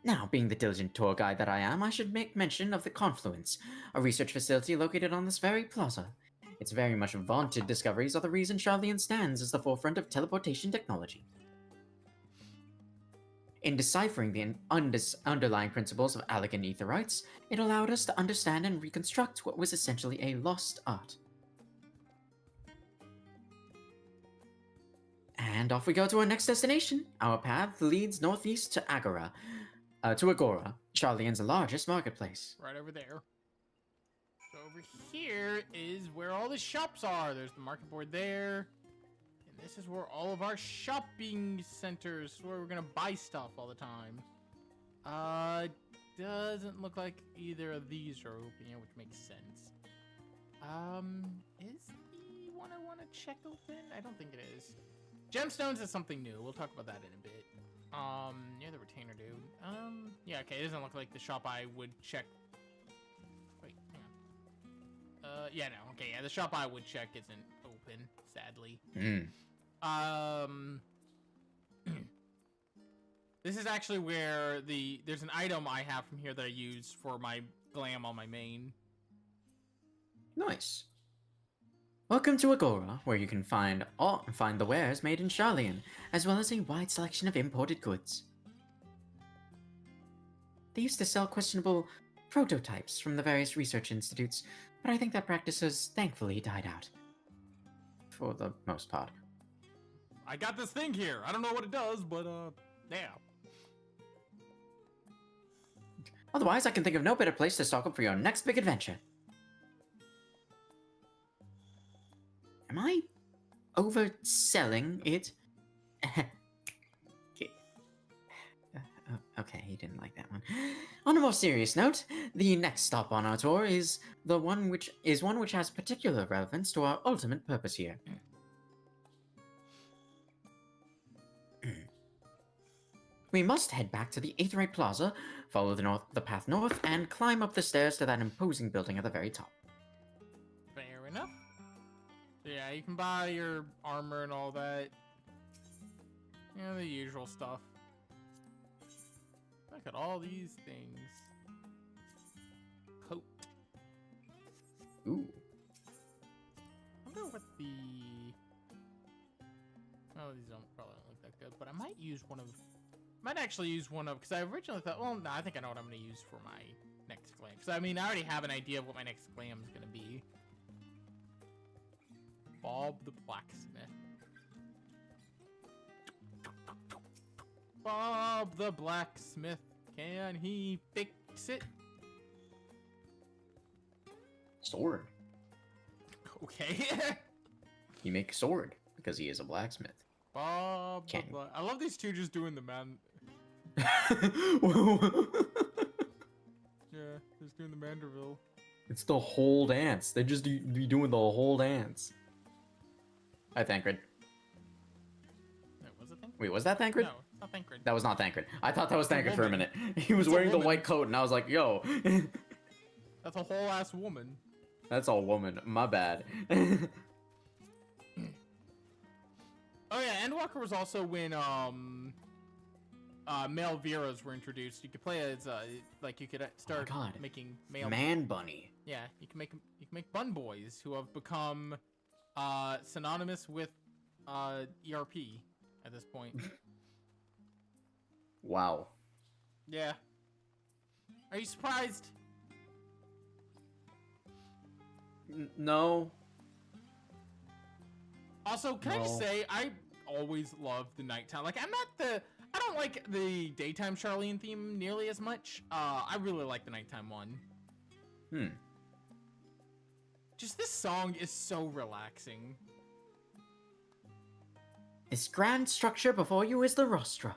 Now, being the diligent tour guide that I am, I should make mention of the Confluence, a research facility located on this very plaza. Its very much vaunted discoveries are the reason Charlian stands as the forefront of teleportation technology. In deciphering the underlying principles of Allegan Aetherites, it allowed us to understand and reconstruct what was essentially a lost art. And off we go to our next destination. Our path leads northeast to Agora, Charlian's largest marketplace. Right over there. So over here is where all the shops are. There's the market board there. And this is where all of our shopping centers, where we're gonna buy stuff all the time. Doesn't look like either of these are open yet, which makes sense. Is the one I want to check open? I don't think it is. Gemstones is something new. We'll talk about that in a bit. Yeah, the retainer dude. Yeah, okay, it doesn't look like the shop I would check. Wait, hang on. Yeah, no, okay, yeah, the shop I would check isn't open, sadly. This is actually where there's an item I have from here that I use for my glam on my main. Nice. Welcome to Agora, where you can find the wares made in Charlian, as well as a wide selection of imported goods. They used to sell questionable prototypes from the various research institutes, but I think that practice has thankfully died out. For the most part. I got this thing here. I don't know what it does, but, yeah. Otherwise, I can think of no better place to stock up for your next big adventure. Am I overselling it? Okay, he didn't like that one. On a more serious note, the next stop on our tour is one which has particular relevance to our ultimate purpose here. We must head back to the Aetheryte Plaza, follow the path north, and climb up the stairs to that imposing building at the very top. Fair enough. So yeah, you can buy your armor and all that. You know, the usual stuff. Look at all these things. Coat. Ooh. I wonder what the... Oh, these probably don't look that good, but I might use one of... Might actually use one of... Because I originally thought... Well, no, I think I know what I'm going to use for my next glam. Because, I mean, I already have an idea of what my next glam is going to be. Bob the Blacksmith. Bob the Blacksmith. Can he fix it? Sword. Okay. He makes sword because he is a blacksmith. Bob the I love these two just doing the man. Yeah, just doing the Manderville. It's the whole dance. They just be doing the whole dance. Hi, Thancred. Wait, was it Thancred? Wait, was that Thancred? No, it's not Thancred. That was not Thancred. I thought that was It's a Thancred for a woman. minute. He was It's a wearing the woman. white coat, and I was like, yo. That's a whole ass woman. That's all woman. My bad. Oh yeah, Endwalker was also when male Veras were introduced. You could play as like you could start making male Man bunny. Yeah, you can make bun boys who have become synonymous with ERP at this point. Wow. Yeah. Are you surprised? No. Also, can I just say, I always love the nighttime. Like, I don't like the daytime Charlian theme nearly as much. I really like the nighttime one. Just this song is so relaxing. This grand structure before you is the rostra.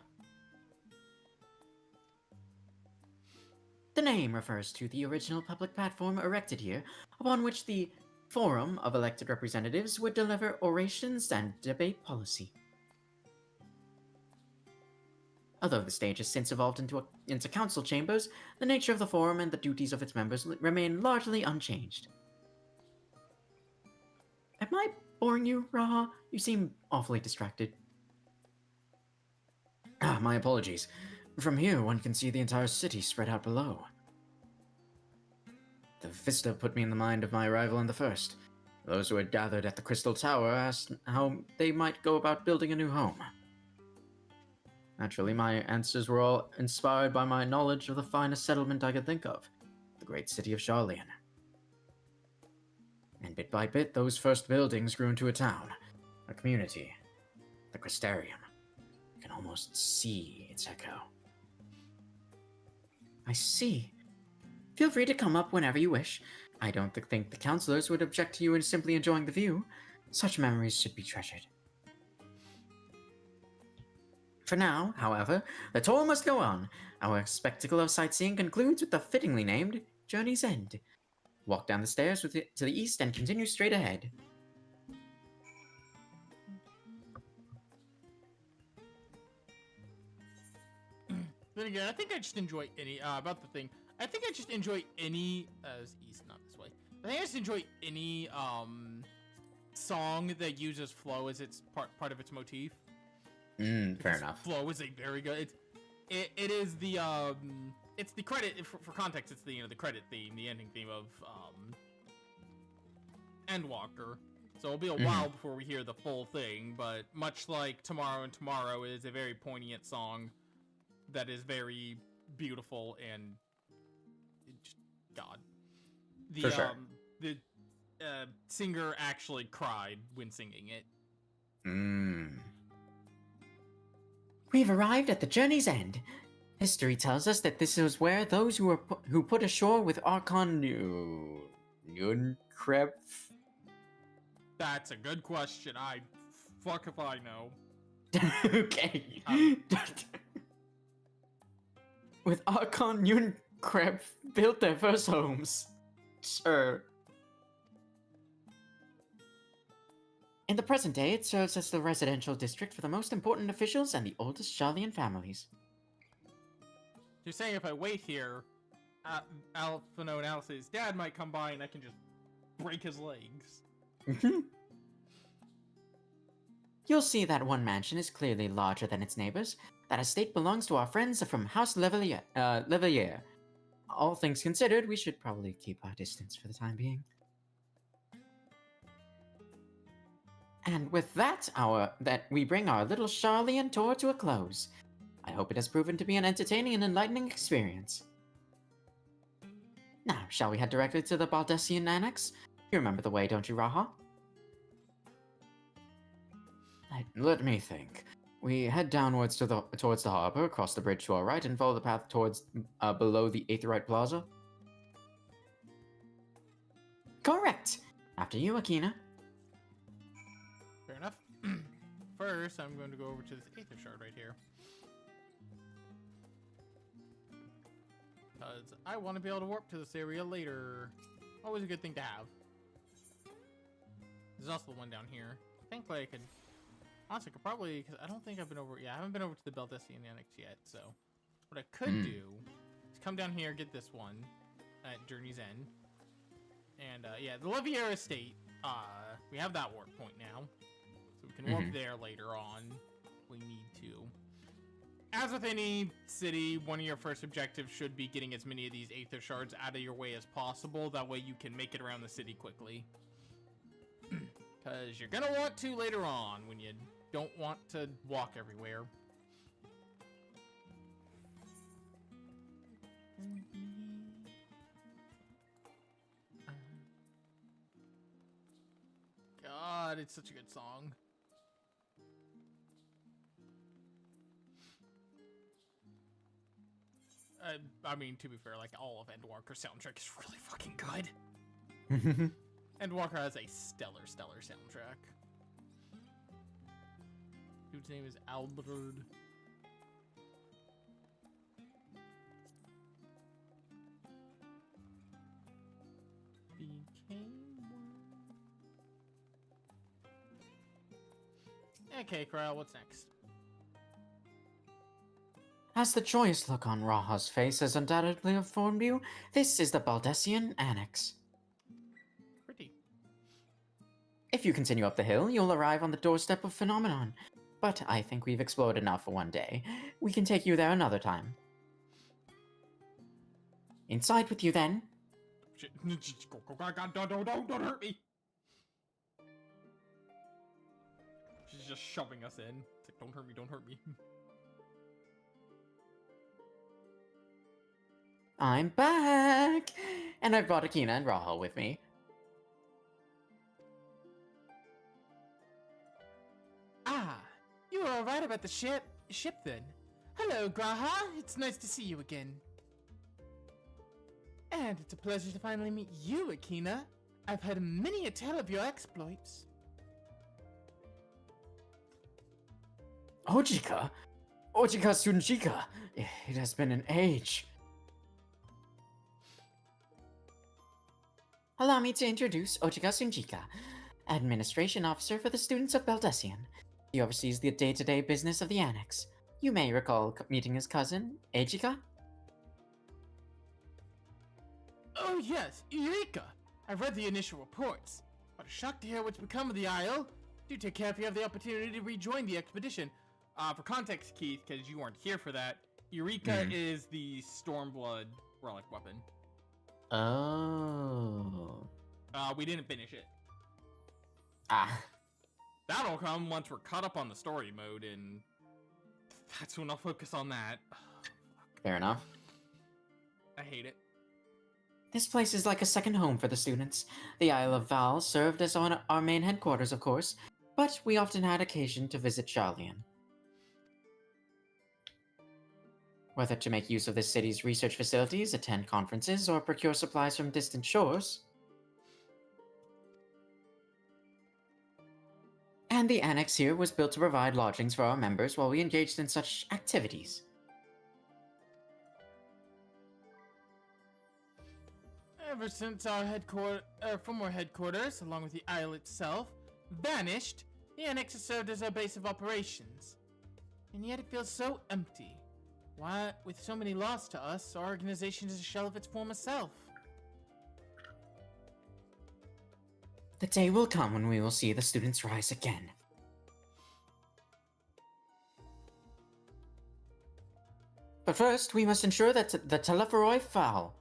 The name refers to the original public platform erected here, upon which the Forum of elected representatives would deliver orations and debate policy. Although the stage has since evolved into council chambers, the nature of the forum and the duties of its members remain largely unchanged. Am I boring you, Raha? You seem awfully distracted. Ah, my apologies. From here, one can see the entire city spread out below. The vista put me in the mind of my arrival in the first. Those who had gathered at the Crystal Tower asked how they might go about building a new home. Naturally, my answers were all inspired by my knowledge of the finest settlement I could think of, the great city of Charlian. And bit by bit, those first buildings grew into a town, a community, the Crystarium. You can almost see its echo. I see. Feel free to come up whenever you wish. I don't think the counselors would object to you in simply enjoying the view. Such memories should be treasured. For now, however, the tour must go on. Our spectacle of sightseeing concludes with the fittingly named Journey's End. Walk down the stairs to the east and continue straight ahead. Then again, I think I just enjoy any, about the thing. I think I just enjoy any, east, not this way. I think I just enjoy any, song that uses flow as its part of its motif. Fair enough. Flow is a very good, it is the, it's the credit, for context, it's the, the credit theme, the ending theme of, Endwalker. So it'll be a while before we hear the full thing, but much like Tomorrow and Tomorrow, it is a very poignant song that is very beautiful and just God. For sure. The singer actually cried when singing it. We've arrived at the journey's end. History tells us that this is where those who put ashore with Archon Nunkreb. That's a good question. Fuck if I know. Okay. With Archon Nunkreb built their first homes. Sure. In the present day, it serves as the residential district for the most important officials and the oldest Charlian families. You're saying if I wait here, Alphino and Alice's dad might come by and I can just break his legs. You'll see that one mansion is clearly larger than its neighbors. That estate belongs to our friends from House Levellier. All things considered, we should probably keep our distance for the time being. And with that, we bring our little Charlian tour to a close. I hope it has proven to be an entertaining and enlightening experience. Now, shall we head directly to the Baldessian Annex? You remember the way, don't you, Raha? Let me think. We head downwards towards the harbor, cross the bridge to our right, and follow the path towards below the Aetherite Plaza. Correct! After you, Akina. Fair enough. First, I'm going to go over to this Aether Shard right here. Because I want to be able to warp to this area later. Always a good thing to have. There's also the one down here. I think I could... Honestly, I could probably... Because I don't think I've been over... Yeah, I haven't been over to the Baldessian Annex yet, so... What I could do is come down here, get this one at Journey's End. And, yeah, the Levier Estate. We have that warp point now. So we can warp there later on. If we need to. As with any city, one of your first objectives should be getting as many of these Aether Shards out of your way as possible. That way you can make it around the city quickly. Because you're going to want to later on when you don't want to walk everywhere. God, it's such a good song. I mean, to be fair, like, all of Endwalker's soundtrack is really fucking good. Endwalker has a stellar soundtrack. Dude's name is Albert. Okay, Corral, what's next? As the joyous look on Raha's face has undoubtedly informed you, this is the Baldessian Annex. Pretty. If you continue up the hill, you'll arrive on the doorstep of Phenomenon. But I think we've explored enough for one day. We can take you there another time. Inside with you then. Shit. God, don't hurt me. She's just shoving us in. It's like, don't hurt me, don't hurt me. I'm back! And I've brought Akina and Raha with me. Ah, you were right about the ship then. Hello, Graha. It's nice to see you again. And it's a pleasure to finally meet you, Akina. I've heard many a tale of your exploits. Ojika? Ojika Sunjika? It has been an age. Allow me to introduce Ojika Sunjika, Administration Officer for the students of Baldessian. He oversees the day-to-day business of the Annex. You may recall meeting his cousin, Ejika? Oh yes, Eureka! I've read the initial reports. What a shock to hear what's become of the Isle. Do take care if you have the opportunity to rejoin the expedition. For context, Keith, because you weren't here for that, Eureka is the Stormblood relic weapon. Oh. We didn't finish it. Ah. That'll come once we're caught up on the story mode, and that's when I'll focus on that. Fair enough. I hate it. This place is like a second home for the students. The Isle of Val served as our main headquarters, of course, but we often had occasion to visit Charlian. Whether to make use of the city's research facilities, attend conferences, or procure supplies from distant shores. And the annex here was built to provide lodgings for our members while we engaged in such activities. Ever since our former headquarters, along with the Isle itself, vanished, the annex has served as our base of operations. And yet it feels so empty. Why, with so many lost to us, our organization is a shell of its former self. The day will come when we will see the students rise again. But first, we must ensure that the Telephoroi fall.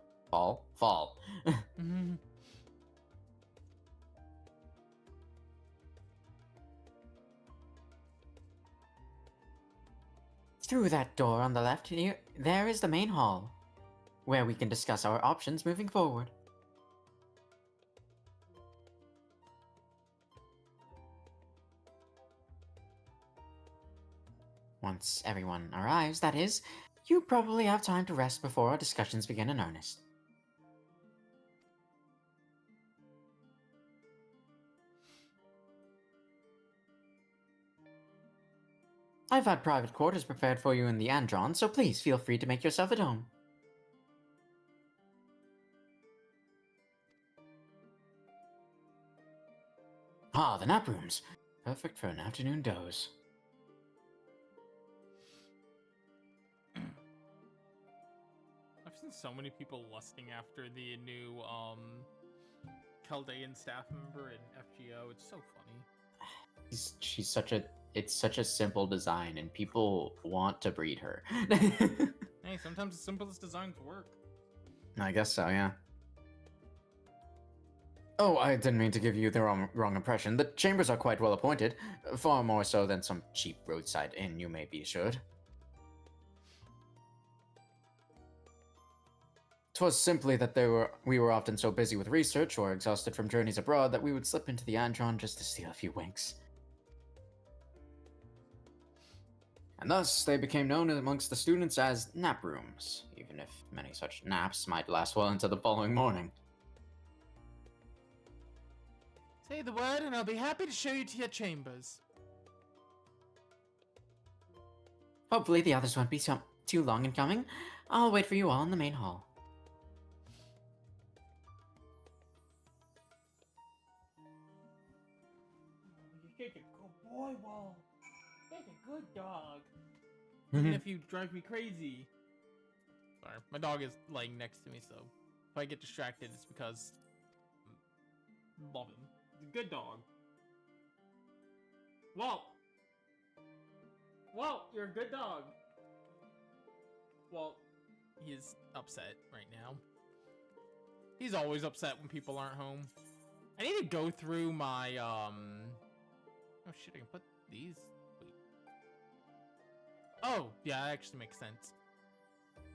Through that door on the left here, there is the main hall, where we can discuss our options moving forward. Once everyone arrives, that is, you probably have time to rest before our discussions begin in earnest. I've had private quarters prepared for you in the Andron, so please feel free to make yourself at home. Ah, the nap rooms. Perfect for an afternoon doze. I've seen so many people lusting after the new, Chaldean staff member in FGO. It's so funny. She's such a simple design, and people want to breed her. Hey, sometimes the simplest designs work. I guess so, yeah. Oh, I didn't mean to give you the wrong impression. The chambers are quite well appointed, far more so than some cheap roadside inn, you may be assured. 'Twas simply that we were often so busy with research or exhausted from journeys abroad that we would slip into the Andron just to steal a few winks. And thus, they became known amongst the students as nap rooms, even if many such naps might last well into the following morning. Say the word and I'll be happy to show you to your chambers. Hopefully the others won't be too long in coming. I'll wait for you all in the main hall. You're such a good boy, Wall. Such a good dog. Even if you drive me crazy. Sorry, my dog is laying next to me, so if I get distracted, it's because I love him. He's a good dog. Walt! Walt, you're a good dog. Walt, he's upset right now. He's always upset when people aren't home. I need to go through my, Oh shit, I can put these... Wait. Oh, yeah, that actually makes sense.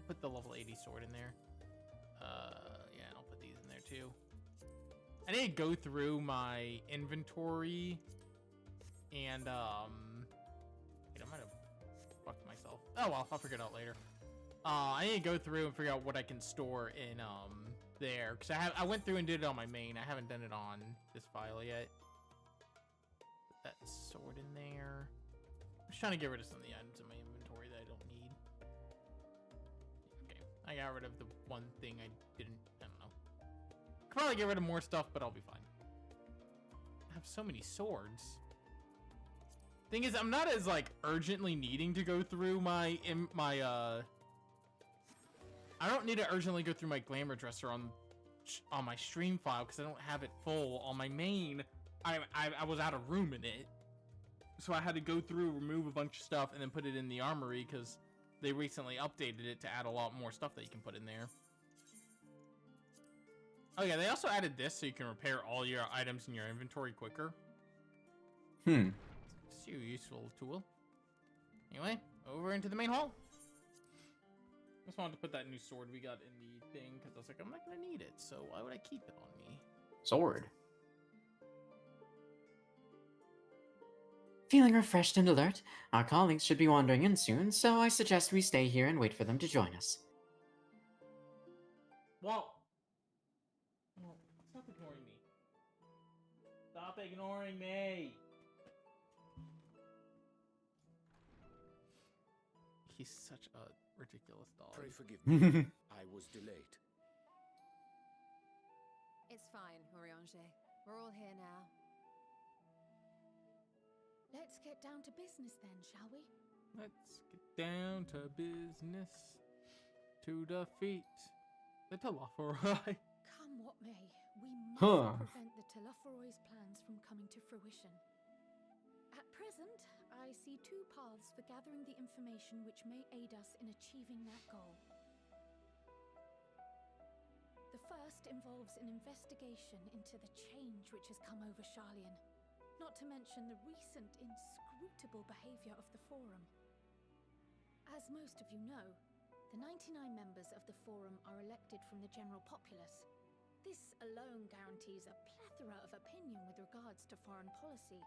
Put the level 80 sword in there. Yeah, I'll put these in there too. I need to go through my inventory and, wait, I might have fucked myself. Oh well, I'll figure it out later. I need to go through and figure out what I can store in, there. Because I went through and did it on my main. I haven't done it on this file yet. Put that sword in there. I'm just trying to get rid of some of the items in my inventory that I don't need. Okay, I got rid of the one thing I didn't, I don't know. Could probably get rid of more stuff, but I'll be fine. I have so many swords. Thing is, I'm not as, like, urgently needing to go through my I don't need to urgently go through my glamour dresser on my stream file because I don't have it full. On my main, I was out of room in it. So I had to go through, remove a bunch of stuff, and then put it in the armory because they recently updated it to add a lot more stuff that you can put in there. Oh yeah, they also added this so you can repair all your items in your inventory quicker. It's a useful tool. Anyway, over into the main hall. Just wanted to put that new sword we got in the thing because I was like, I'm not gonna need it, so why would I keep it on me? Sword. Feeling refreshed and alert, our colleagues should be wandering in soon, so I suggest we stay here and wait for them to join us. Whoa! Stop ignoring me. Stop ignoring me! He's such a ridiculous dog. Pray forgive me. I was delayed. It's fine, Oriange. We're all here now. Let's get down to business then, shall we? Let's get down to business to defeat the Telophoroi. Come what may, we must prevent the Telophoroi's plans from coming to fruition. At present, I see two paths for gathering the information which may aid us in achieving that goal. The first involves an investigation into the change which has come over Sharlayan, not to mention the recent inscrutable behavior of the Forum. As most of you know, the 99 members of the Forum are elected from the general populace. This alone guarantees a plethora of opinion with regards to foreign policy.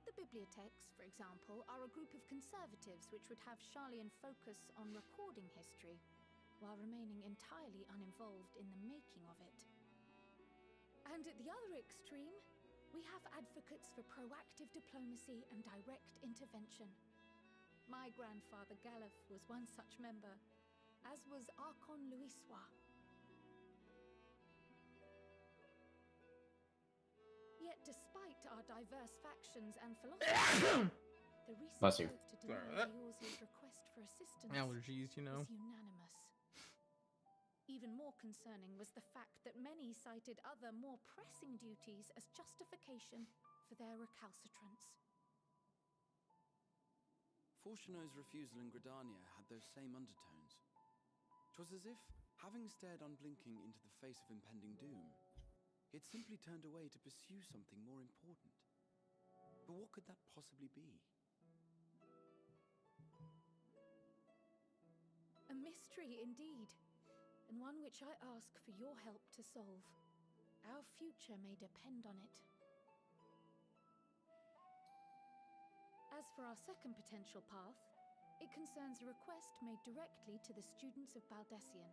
The bibliotheques, for example, are a group of conservatives which would have Sharlayan focus on recording history, while remaining entirely uninvolved in the making of it. And at the other extreme, we have advocates for proactive diplomacy and direct intervention. My grandfather Galef was one such member, as was Archon Louisois. Yet despite our diverse factions and philosophies, the recent vote to deny Eorzea's request for assistance Allergies, you know. was unanimous. Even more concerning was the fact that many cited other, more pressing duties as justification for their recalcitrance. Fortuno's refusal in Gridania had those same undertones. 'Twas as if, having stared unblinking into the face of impending doom, it simply turned away to pursue something more important. But what could that possibly be? A mystery indeed, and one which I ask for your help to solve. Our future may depend on it. As for our second potential path, it concerns a request made directly to the students of Baldessian.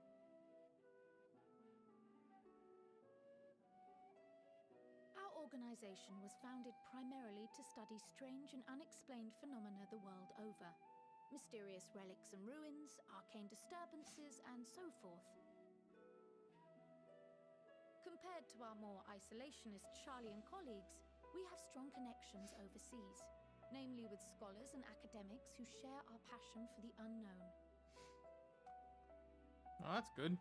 Our organization was founded primarily to study strange and unexplained phenomena the world over. Mysterious relics and ruins, arcane disturbances, and so forth. Compared to our more isolationist Charlian colleagues, we have strong connections overseas, namely with scholars and academics who share our passion for the unknown. Oh, that's good.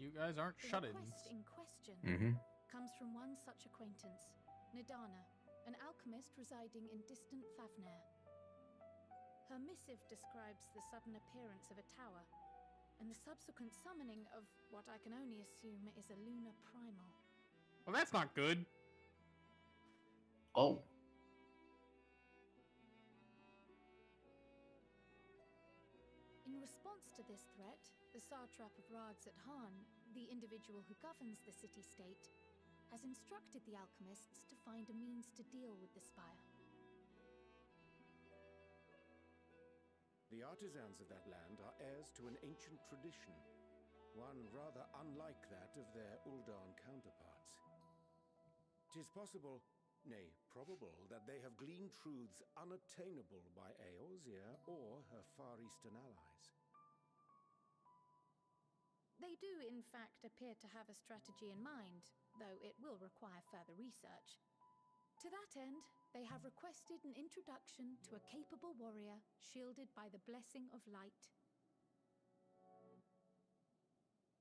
You guys aren't The shut-ins. request in question comes from one such acquaintance, Nidana, an alchemist residing in distant Favner. Her missive describes the sudden appearance of a tower, and the subsequent summoning of what I can only assume is a lunar primal. Well, that's not good. Oh. In response to this threat, the satrap of Rads at Han, the individual who governs the city-state, has instructed the alchemists to find a means to deal with the spire. The artisans of that land are heirs to an ancient tradition, one rather unlike that of their Uldan counterparts. 'Tis possible, nay, probable, that they have gleaned truths unattainable by Eorzea or her Far Eastern allies. They do, in fact, appear to have a strategy in mind, though it will require further research. To that end, they have requested an introduction to a capable warrior shielded by the blessing of light.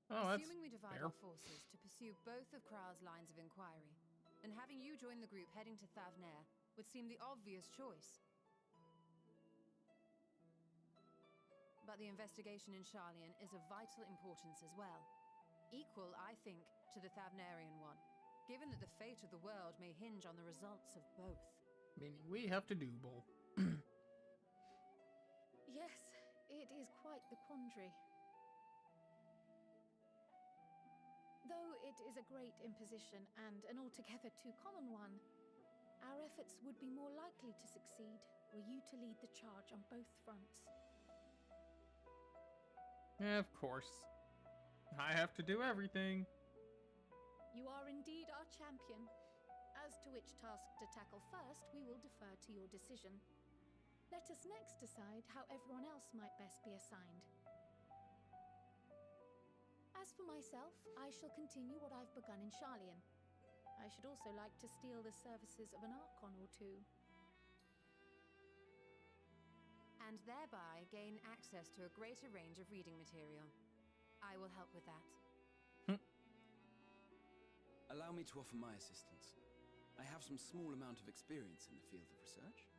Oh, that's Assuming we divide fair. our forces to pursue both of Kral's lines of inquiry, then having you join the group heading to Thavnair would seem the obvious choice. But the investigation in Charlian is of vital importance as well. Equal, I think, to the Thavnarian one, given that the fate of the world may hinge on the results of both. Meaning we have to do both. Yes, it is quite the quandary. Though it is a great imposition and an altogether too common one, our efforts would be more likely to succeed were you to lead the charge on both fronts. Yeah, of course. I have to do everything. You are indeed our champion. As to which task to tackle first, we will defer to your decision. Let us next decide how everyone else might best be assigned. As for myself, I shall continue what I've begun in Charlian. I should also like to steal the services of an Archon or two. And thereby gain access to a greater range of reading material. I will help with that. Allow me to offer my assistance. I have some small amount of experience in the field of research.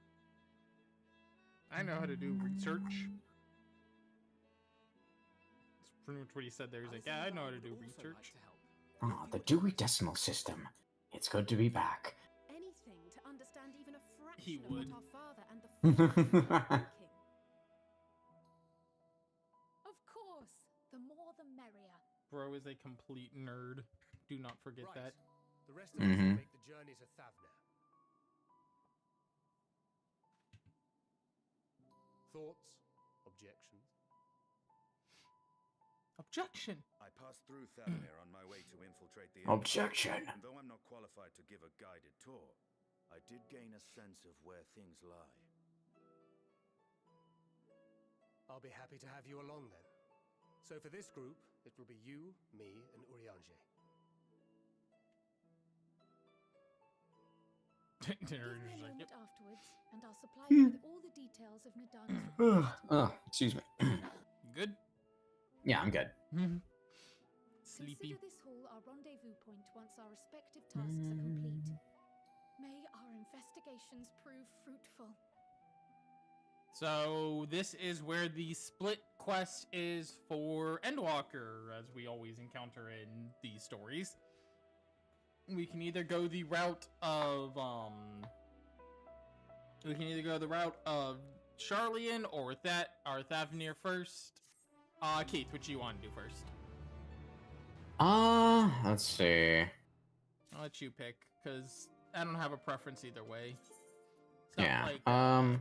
I know how to do research. That's pretty much what he said there. He's like, yeah, I know how to do research. Ah, the Dewey Decimal System. It's good to be back. Anything to understand even a fraction He of would. what our father and the father are thinking. Of course, the more the merrier. Bro is a complete nerd. Do not forget Right. that. The rest of us will make the journey to Thavnair. Thoughts? Objections? Objection! I passed through Thavnair on my way to infiltrate the Objection. And though I'm not qualified to give a guided tour, I did gain a sense of where things lie. I'll be happy to have you along then. So for this group, it will be you, me, and Urianger. Give me a moment afterwards, and I'll supply you with all the details of Nidana's request. Oh, excuse me. Good? Yeah, I'm good. Sleepy. Consider this hall our rendezvous point once our respective tasks are complete. May our investigations prove fruitful. So this is where the split quest is for Endwalker, as we always encounter in these stories. We can either go the route of Charlian or Thavnir first. Keith, which you want to do first? Let's see. I'll let you pick, because I don't have a preference either way. It's Yeah, like,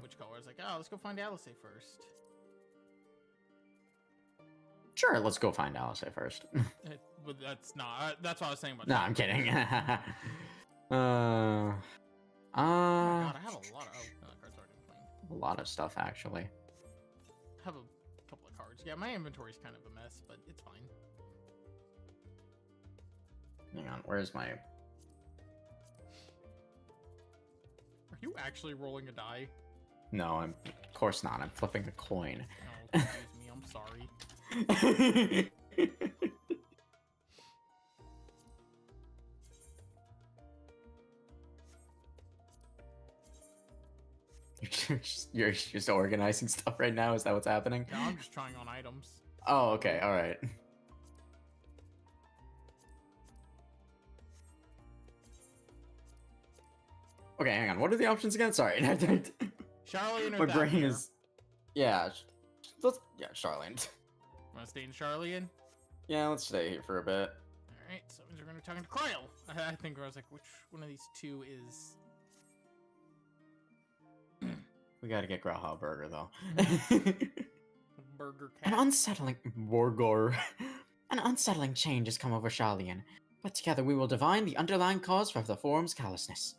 which color? It's like, oh, let's go find Alice first. Sure, let's go find Alice first. But but that's not. That's what I was saying about. No, I'm kidding. Oh my god, I have a lot of. Oh, no, cards already playing. A lot of stuff actually. I have a couple of cards. Yeah, my inventory's kind of a mess, but it's fine. Hang on, where's my? Are you actually rolling a die? No, I'm. Of course not. I'm flipping a coin. Oh, excuse me. I'm sorry. You're just organizing stuff right now. Is that what's happening? No, I'm just trying on items. Oh, okay. All right. Okay, hang on. What are the options again? Sorry. Charlene or My brain Thavnir? is. Yeah. Yeah, Charlene. Want to stay in Charlene? Yeah, let's stay here for a bit. Alright, so we're going to be talking to Kyle. I think I was like, which one of these two is... We gotta get Graha Burger though. Burger An Cat? unsettling Borgor. An unsettling change has come over Charlian, but together we will divine the underlying cause for the forum's callousness.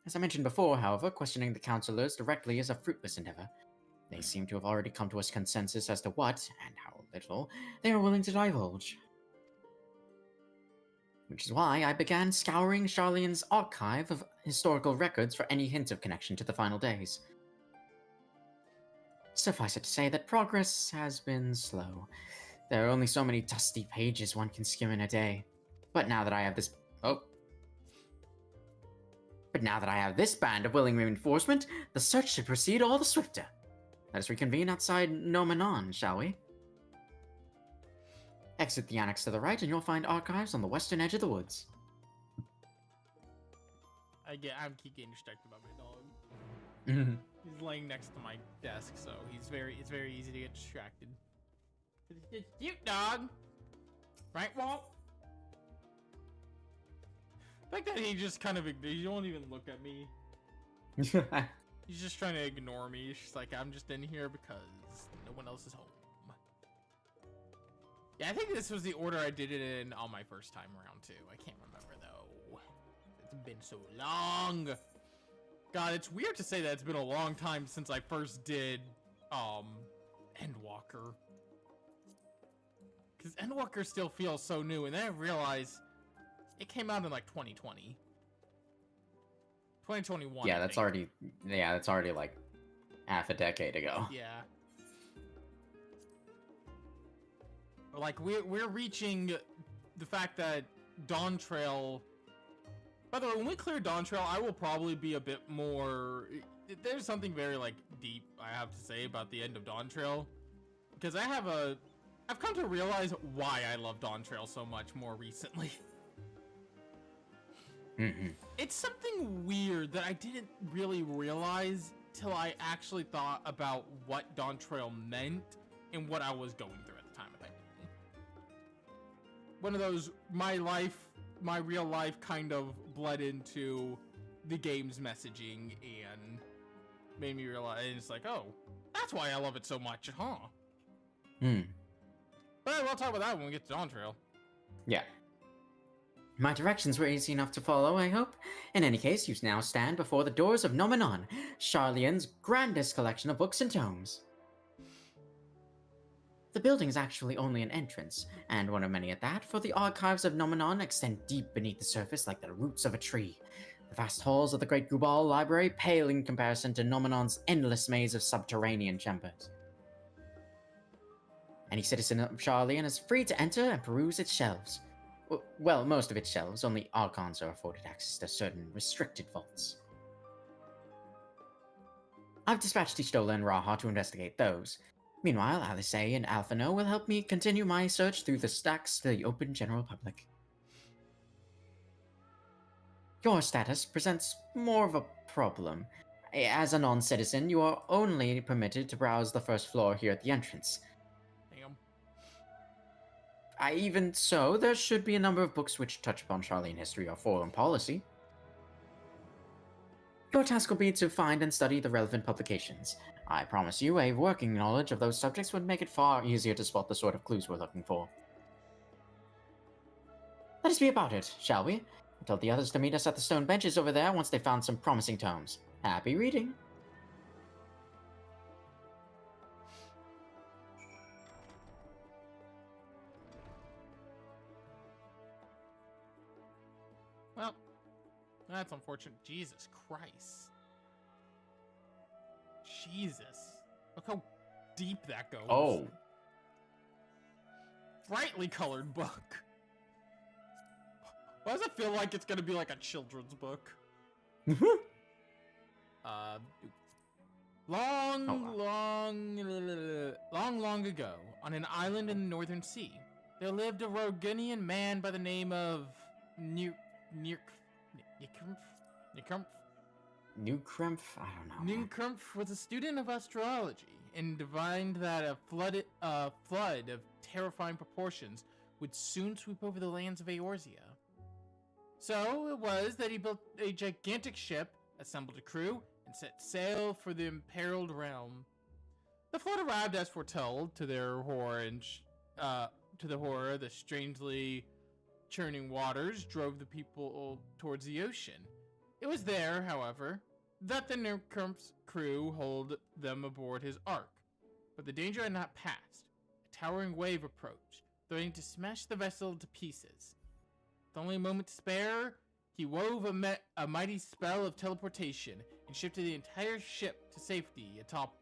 As I mentioned before, however, questioning the counselors directly is a fruitless endeavor. They seem to have already come to a consensus as to what, and how little, they are willing to divulge. Which is why I began scouring Charlian's archive of historical records for any hint of connection to the final days. Suffice it to say that progress has been slow. There are only so many dusty pages one can skim in a day. But now that I have this... But now that I have this band of willing reinforcement, the search should proceed all the swifter. Let us reconvene outside Nomenon, shall we? Exit the annex to the right and you'll find archives on the western edge of the woods. I keep getting distracted by my dog. He's laying next to my desk, so it's very easy to get distracted. It's cute, dog. Right, Walt? I like that he just kind of, he won't even look at me. He's just trying to ignore me. He's just like, I'm just in here because no one else is home. Yeah, I think this was the order I did it in on my first time around too. I can't remember though. It's been so long. God, it's weird to say that it's been a long time since I first did Endwalker. Because Endwalker still feels so new, and then I realized it came out in like 2020. 2021. Yeah, that's already like half a decade ago. Yeah. Like we're reaching the fact that Dawn Trail. By the way, when we clear Dawn Trail, I will probably be a bit more. There's something very like deep I have to say about the end of Dawn Trail, because I've come to realize why I love Dawn Trail so much more recently. It's something weird that I didn't really realize till I actually thought about what Dawn Trail meant and what I was going through at the time, I think. One of those, my real life kind of bled into the game's messaging and made me realize, it's like, oh, that's why I love it so much, huh? But we'll talk about that when we get to Dawn Trail. Yeah. My directions were easy enough to follow, I hope. In any case, you now stand before the doors of Nomenon, Charlian's grandest collection of books and tomes. The building is actually only an entrance, and one of many at that, for the archives of Nomenon extend deep beneath the surface like the roots of a tree. The vast halls of the Great Gubal Library pale in comparison to Nomenon's endless maze of subterranean chambers. Any citizen of Charlian is free to enter and peruse its shelves. Well, most of its shelves, only Archons are afforded access to certain restricted vaults. I've dispatched Ishtola and Raha to investigate those. Meanwhile, Alice A and Alphino will help me continue my search through the stacks to the open general public. Your status presents more of a problem. As a non-citizen, you are only permitted to browse the first floor here at the entrance. Even so, there should be a number of books which touch upon Charlian history or foreign policy. Your task will be to find and study the relevant publications. I promise you, a working knowledge of those subjects would make it far easier to spot the sort of clues we're looking for. us be about it, shall we? I told the others to meet us at the stone benches over there once they found some promising tomes. Happy reading. Well, that's unfortunate. Jesus Christ. Jesus. Look how deep that goes. Oh. Brightly colored book. Why does it feel like it's gonna be like a children's book? Long ago, on an island in the Northern Sea, there lived a Rogunian man by the name of Newkrempf? I don't know. Newkrempf was a student of astrology and divined that a flood of terrifying proportions would soon sweep over the lands of Eorzea. So it was that he built a gigantic ship, assembled a crew, and set sail for the imperiled realm. The flood arrived as foretold. To their horror, the strangely churning waters drove the people towards the ocean. It was there, however, that the Newkrempf's crew hauled them aboard his ark. But the danger had not passed. A towering wave approached, threatening to smash the vessel to pieces. With only a moment to spare, he wove a mighty spell of teleportation and shifted the entire ship to safety atop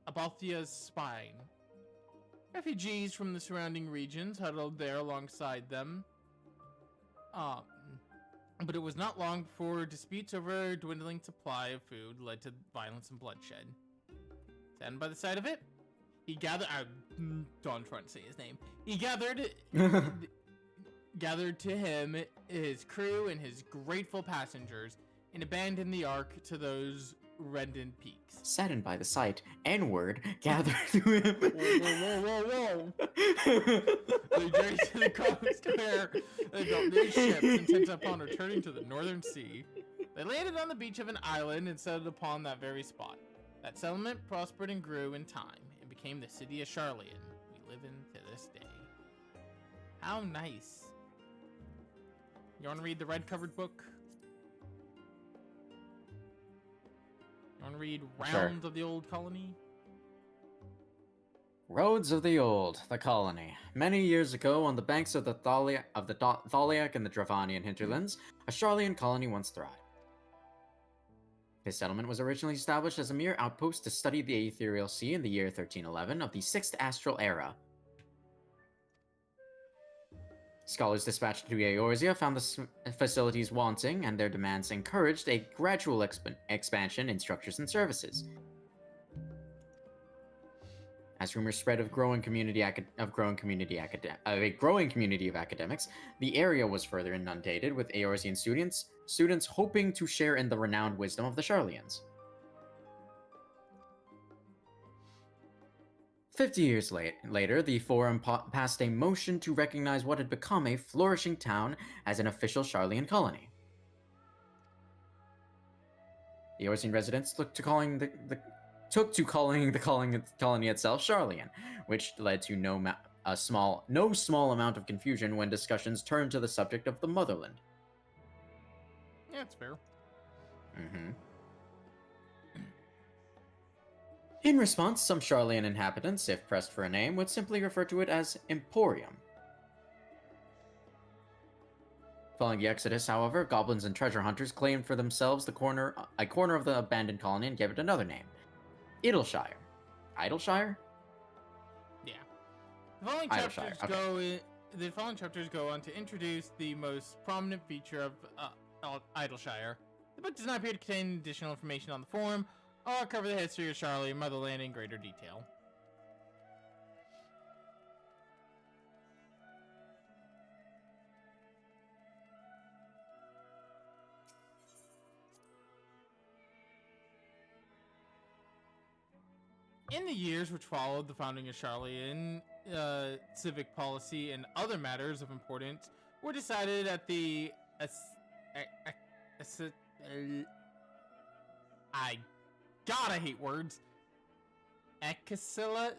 Abalthea's spine. Refugees from the surrounding regions huddled there alongside them. But it was not long before disputes over a dwindling supply of food led to violence and bloodshed. Saddened by the sight of it, he gathered... Don't try to say his name. He gathered to him his crew and his grateful passengers and abandoned the ark to those reddened peaks. Saddened by the sight, N-word gathered to him. Whoa. They journeyed to the coast where they built new ships intent upon returning to the Northern Sea. They landed on the beach of an island and settled upon that very spot. That settlement prospered and grew in time and became the city of Charlian we live in to this day. How nice. You want to read the red-covered book? You want to read Rounds of the Old Colony? Roads of the Old, the colony. Many years ago, on the banks of the Thaliac and the Dravanian hinterlands, a Charlian colony once thrived. This settlement was originally established as a mere outpost to study the ethereal sea in the year 1311 of the 6th Astral Era. Scholars dispatched to Eorzea found the facilities wanting, and their demands encouraged a gradual expansion in structures and services. As rumors spread of a growing community of academics, the area was further inundated with Eorzean students hoping to share in the renowned wisdom of the Charlians. 50 years later, the Forum passed a motion to recognize what had become a flourishing town as an official Charlian colony. The Eorzean residents took to calling the colony itself Charlian, which led to no small amount of confusion when discussions turned to the subject of the motherland. Yeah, that's fair. In response, some Charlian inhabitants, if pressed for a name, would simply refer to it as Emporium. Following the Exodus, however, goblins and treasure hunters claimed for themselves a corner of the abandoned colony and gave it another name. Idleshire. Idleshire? Yeah. The following chapters go on to introduce the most prominent feature of Idleshire. The book does not appear to contain additional information on the forum, or cover the history of Charlie Motherland in greater detail. In the years which followed the founding of Charlian, civic policy and other matters of importance were decided at the I hate words. Ecclesia?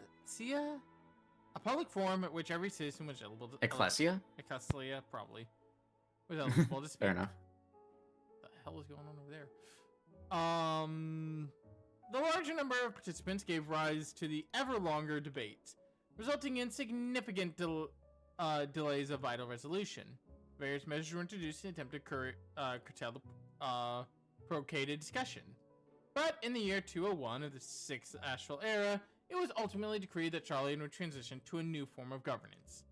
A public forum at which every citizen was eligible to... Ecclesia? Ecclesia, probably. Was eligible to speak. Fair enough. What the hell is going on over there? The larger number of participants gave rise to the ever longer debates, resulting in significant delays of vital resolution. Various measures were introduced in an attempt to curtail the procated discussion. But in the year 201 of the 6th Asheville era, it was ultimately decreed that Charlian would transition to a new form of governance.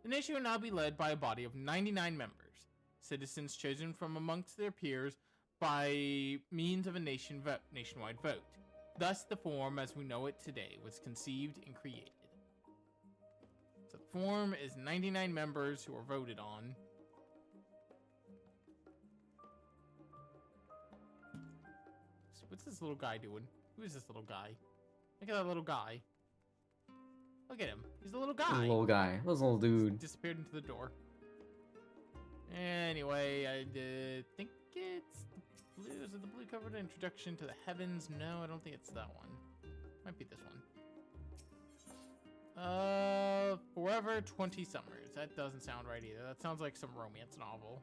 The nation would now be led by a body of 99 members, citizens chosen from amongst their peers by means of a nationwide vote. Thus, the form as we know it today was conceived and created. So the form is 99 members who are voted on. So what's this little guy doing? Who is this little guy? Look at that little guy. Look at him. He's a little guy. Little guy. This little dude. Disappeared into the door. Anyway, I think it's the blue. Is it the blue covered Introduction to the Heavens? No, I don't think it's that one. Might be this one. Forever 20 Summers. That doesn't sound right either. That sounds like some romance novel.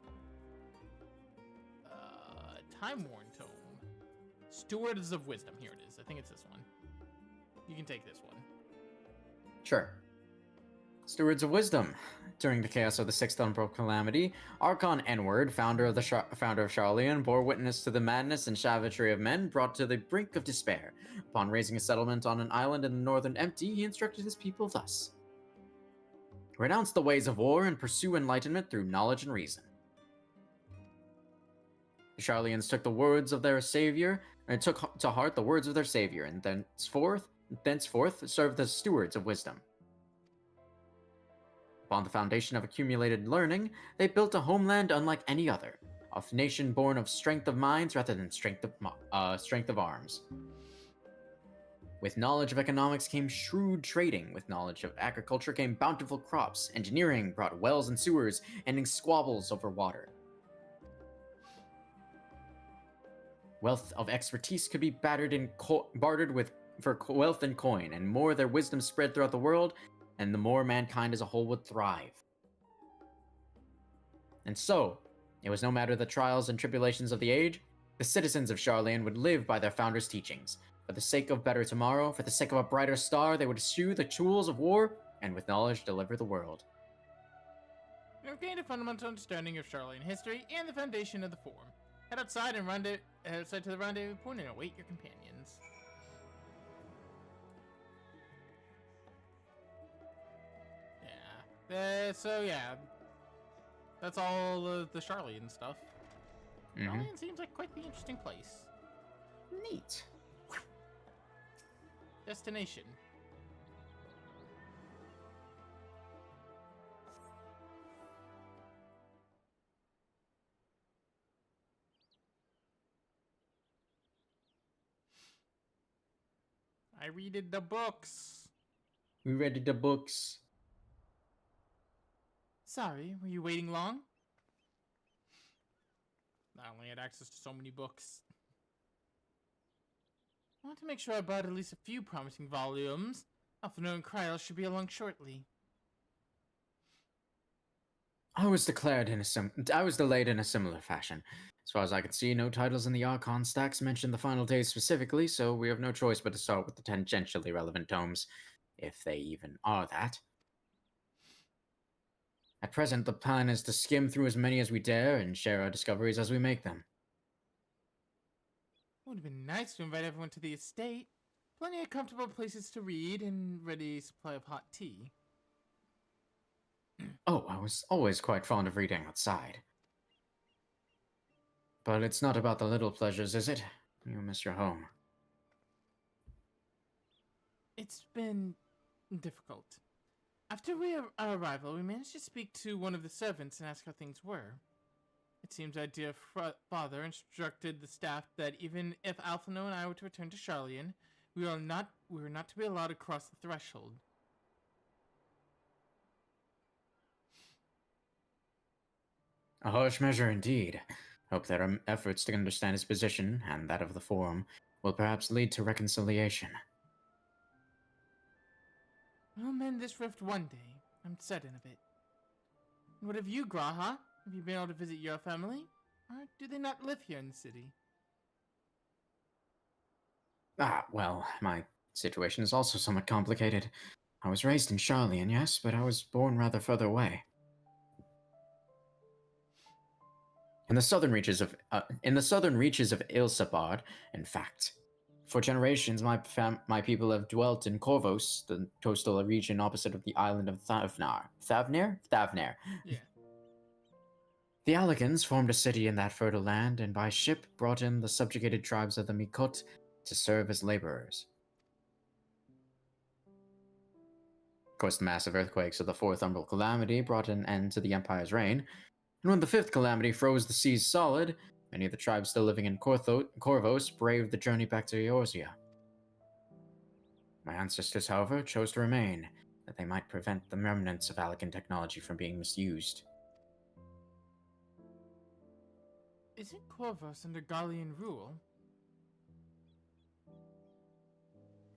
Time Worn Tome. Stewards of Wisdom. Here it is. I think it's this one. You can take this one. Sure. Stewards of Wisdom. During the chaos of the Sixth Umbral Calamity, Archon N-Word, founder of Charlian, bore witness to the madness and savagery of men brought to the brink of despair. Upon raising a settlement on an island in the northern Empty, he instructed his people thus: renounce the ways of war and pursue enlightenment through knowledge and reason. The Charlians took the words of their savior, and took to heart the words of their savior, and thenceforth served as stewards of wisdom. Upon the foundation of accumulated learning, they built a homeland unlike any other, a nation born of strength of minds rather than strength of arms. With knowledge of economics came shrewd trading. With knowledge of agriculture came bountiful crops. Engineering brought wells and sewers, ending squabbles over water. Wealth of expertise could be bartered for wealth and coin, and more their wisdom spread throughout the world, and the more mankind as a whole would thrive. And so, it was no matter the trials and tribulations of the age, the citizens of Charlian would live by their founders' teachings. For the sake of better tomorrow, for the sake of a brighter star, they would eschew the tools of war, and with knowledge deliver the world. You have gained a fundamental understanding of Charlian history and the foundation of the Forum. Head outside to the rendezvous point and await your companions. So yeah, that's all the Charlian stuff. Charlian seems like quite the interesting place. Neat. Destination. I read the books. We read the books. Sorry, were you waiting long? I only had access to so many books. I want to make sure I bought at least a few promising volumes. Alphino and Kryl should be along shortly. I was delayed in a similar fashion. As far as I could see, no titles in the Archon stacks mention the final days specifically, so we have no choice but to start with the tangentially relevant tomes, if they even are that. At present, the plan is to skim through as many as we dare and share our discoveries as we make them. It would have been nice to invite everyone to the estate. Plenty of comfortable places to read and ready supply of hot tea. Oh, I was always quite fond of reading outside. But it's not about the little pleasures, is it? You miss your home. It's been difficult. After our arrival, we managed to speak to one of the servants and ask how things were. It seems our dear father instructed the staff that even if Alphino and I were to return to Charlian, we were not to be allowed to cross the threshold. A harsh measure indeed. Hope that our efforts to understand his position, and that of the Forum, will perhaps lead to reconciliation. We'll mend this rift one day. I'm certain of it. And what of you, Graha? Have you been able to visit your family? Or do they not live here in the city? Well, my situation is also somewhat complicated. I was raised in Charlian, yes, but I was born rather further away. In the southern reaches of Ilsabard, in fact. For generations, my people have dwelt in Corvos, the coastal region opposite of the island of Thavnar. Thavnar? Yeah. The Alligans formed a city in that fertile land, and by ship brought in the subjugated tribes of the Mikot to serve as laborers. Of course, the massive earthquakes of the Fourth Umbral Calamity brought an end to the Empire's reign, and when the Fifth Calamity froze the seas solid, many of the tribes still living in Corvos braved the journey back to Eorzea. My ancestors, however, chose to remain, that they might prevent the remnants of Alligan technology from being misused. Isn't Corvos under Garlean rule?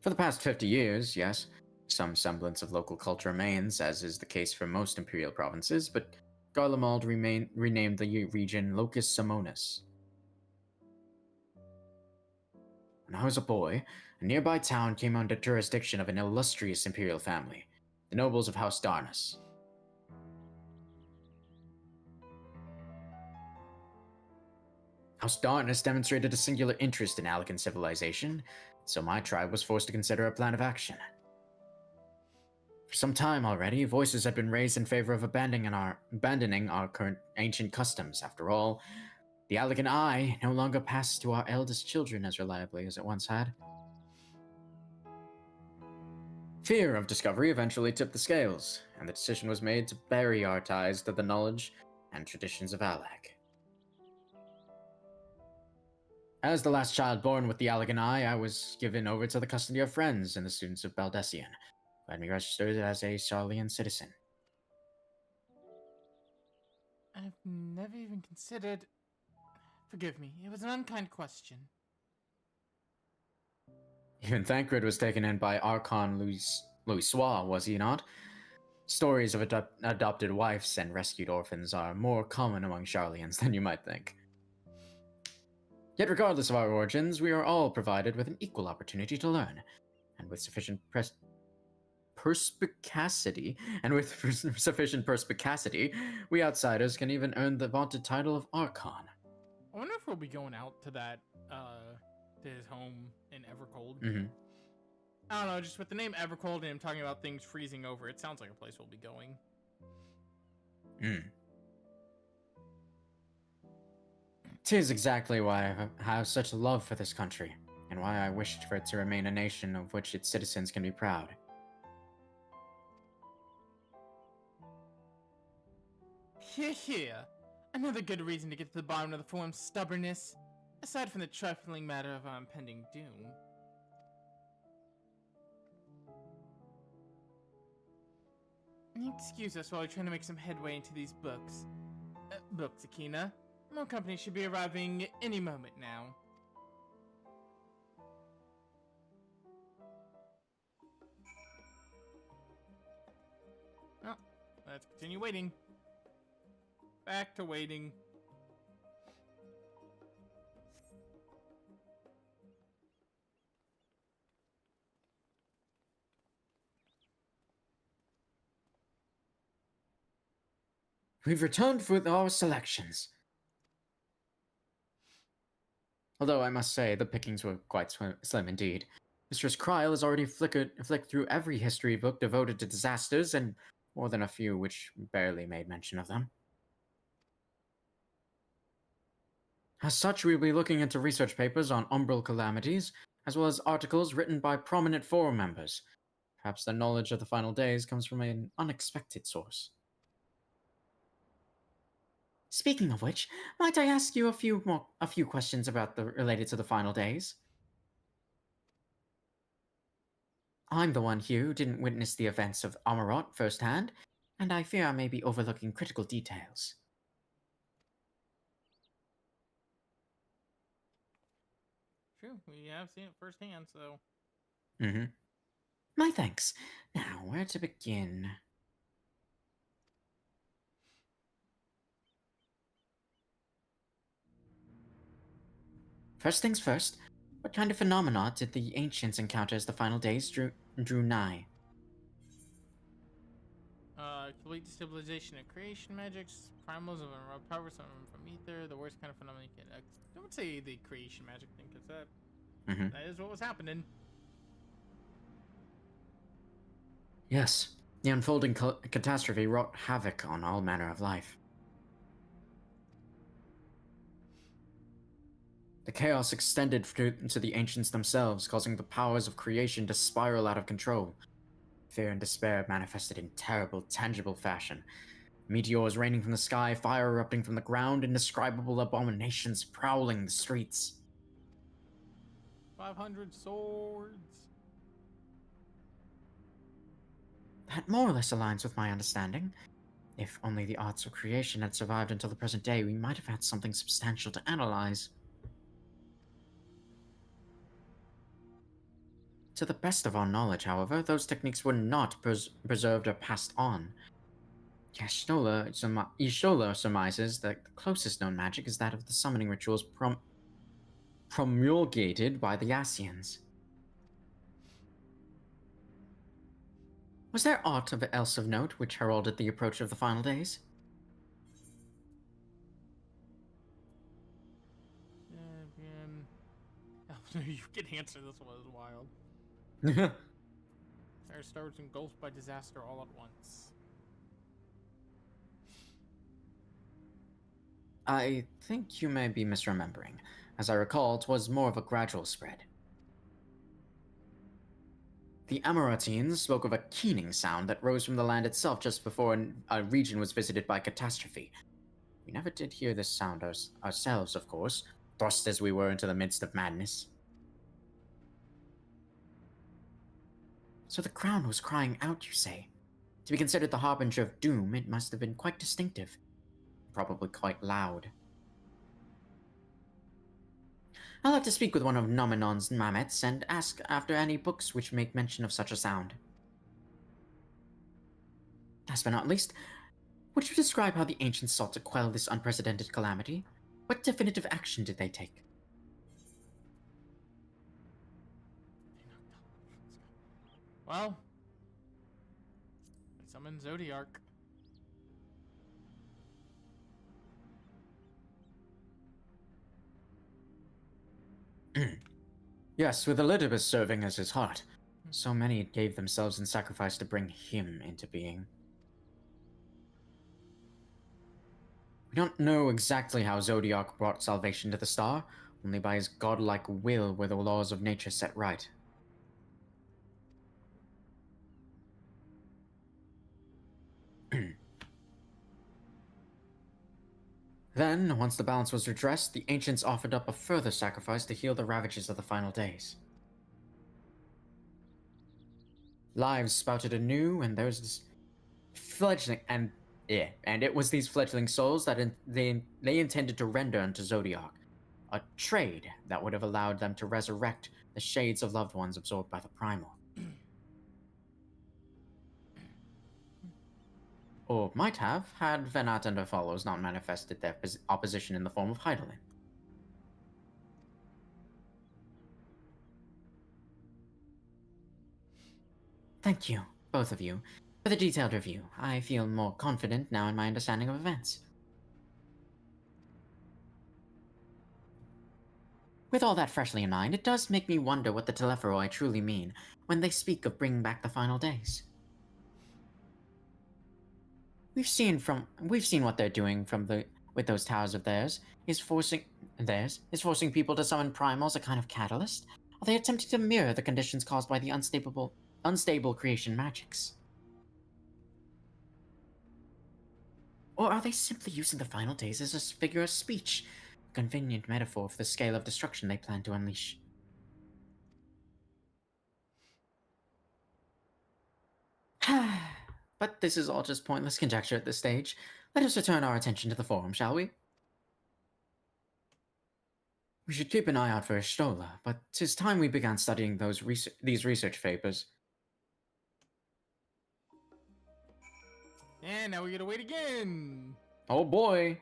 For the past 50 years, yes, some semblance of local culture remains, as is the case for most imperial provinces, but Garlemald renamed the region Locus Simonis. When I was a boy, a nearby town came under jurisdiction of an illustrious imperial family, the nobles of House Darnus. House Darnus demonstrated a singular interest in Alligan civilization, so my tribe was forced to consider a plan of action. For some time already, voices have been raised in favor of abandoning our current ancient customs. After all, the Alligan Eye no longer passes to our eldest children as reliably as it once had. Fear of discovery eventually tipped the scales, and the decision was made to bury our ties to the knowledge and traditions of Allag. As the last child born with the Alligan Eye, I was given over to the custody of friends and the students of Baldessian, who had me registered as a Charlian citizen. I've never even considered... Forgive me, it was an unkind question. Even Thancred was taken in by Archon Louisois, was he not? Stories of adopted wives and rescued orphans are more common among Charlians than you might think. Yet regardless of our origins, we are all provided with an equal opportunity to learn, and with sufficient perspicacity, we outsiders can even earn the vaunted title of Archon. I wonder if we'll be going out to that, to his home in Evercold. Mm-hmm. I don't know, just with the name Evercold and him talking about things freezing over, it sounds like a place we'll be going. Hmm. 'Tis exactly why I have such love for this country, and why I wished for it to remain a nation of which its citizens can be proud. Hear, hear. Another good reason to get to the bottom of the form's stubbornness, aside from the trifling matter of our impending doom. Excuse us while we're trying to make some headway into these books. Books, Akina. More company should be arriving any moment now. Well, let's continue waiting. Back to waiting. We've returned with our selections. Although I must say, the pickings were quite slim indeed. Mistress Kryl has already flicked through every history book devoted to disasters, and more than a few which barely made mention of them. As such, we'll be looking into research papers on umbral calamities, as well as articles written by prominent forum members. Perhaps their knowledge of the final days comes from an unexpected source. Speaking of which, might I ask you a few questions related to the final days? I'm the one here who didn't witness the events of Amarot firsthand, and I fear I may be overlooking critical details. True, we have seen it firsthand, so... Mm-hmm. My thanks. Now, where to begin? First things first, what kind of phenomena did the ancients encounter as the final days drew nigh? Complete destabilization of creation magics, primals of unrubbed power, some from ether, the worst kind of phenomenon you can. Don't say the creation magic thing, because that is what was happening. Yes, the unfolding catastrophe wrought havoc on all manner of life. The chaos extended to the ancients themselves, causing the powers of creation to spiral out of control. Fear and despair manifested in terrible, tangible fashion. Meteors raining from the sky, fire erupting from the ground, indescribable abominations prowling the streets. 500 swords. That more or less aligns with my understanding. If only the arts of creation had survived until the present day, we might have had something substantial to analyze. To the best of our knowledge, however, those techniques were not preserved or passed on. Yashola surmises that the closest known magic is that of the summoning rituals promulgated by the Asians. Was there aught else of note which heralded the approach of the final days? You can answer this one as wild. Our star was engulfed by disaster all at once. I think you may be misremembering. As I recall, 'twas more of a gradual spread. The Amaratines spoke of a keening sound that rose from the land itself just before a region was visited by catastrophe. We never did hear this sound ourselves, of course, thrust as we were into the midst of madness. So the crown was crying out, you say? To be considered the harbinger of doom, it must have been quite distinctive. Probably quite loud. I'll have to speak with one of Nominon's Mamets and ask after any books which make mention of such a sound. Last but not least, would you describe how the ancients sought to quell this unprecedented calamity? What definitive action did they take? Well, they summoned Zodiark. Yes, with Elidibus serving as his heart. So many gave themselves in sacrifice to bring him into being. We don't know exactly how Zodiac brought salvation to the star, only by his godlike will were the laws of nature set right. Then, once the balance was redressed, the ancients offered up a further sacrifice to heal the ravages of the final days. Lives sprouted anew, and there was this fledgling, and it was these fledgling souls that they intended to render unto Zodiac, a trade that would have allowed them to resurrect the shades of loved ones absorbed by the primal. Or might have, had Venat and her followers not manifested their opposition in the form of Heidelin. Thank you, both of you, for the detailed review. I feel more confident now in my understanding of events. With all that freshly in mind, it does make me wonder what the Telepheroi truly mean when they speak of bringing back the final days. We've seen what they're doing with those towers of theirs. Is forcing people to summon primals a kind of catalyst? Are they attempting to mirror the conditions caused by the unstable creation magics? Or are they simply using the final days as a figure of speech, a convenient metaphor for the scale of destruction they plan to unleash? But this is all just pointless conjecture at this stage. Let us return our attention to the forum, shall we? We should keep an eye out for Ishtola, but 'tis time we began studying these research papers. And now we gotta wait again. Oh boy.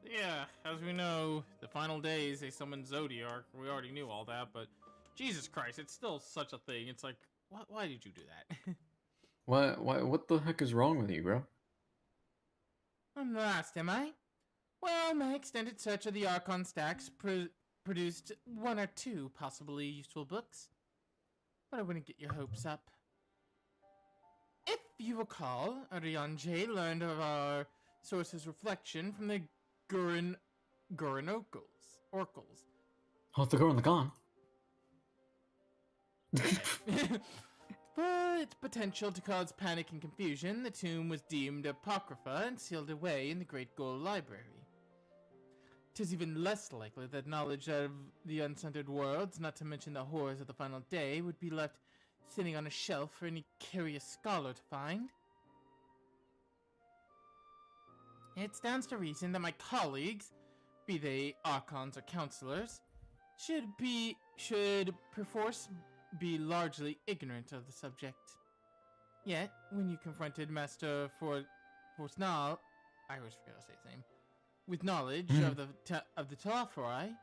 Yeah, as we know, the final days they summoned Zodiark. We already knew all that, but Jesus Christ, it's still such a thing. It's like, why did you do that? What the heck is wrong with you, bro? I'm lost, am I? Well, my extended search of the Archon stacks produced one or two possibly useful books, but I wouldn't get your hopes up. If you recall, Arianje learned of our source's reflection from the Gurren Oracles. Oh, the girl in the gun. For its potential to cause panic and confusion, the tomb was deemed apocrypha and sealed away in the Great Gold Library. 'Tis even less likely that knowledge of the uncentered worlds, not to mention the horrors of the final day, would be left sitting on a shelf for any curious scholar to find. It stands to reason that my colleagues, be they archons or counselors, should perforce be largely ignorant of the subject. Yet, when you confronted Master Forsnal, I always forget to say his name, with knowledge of the Telophori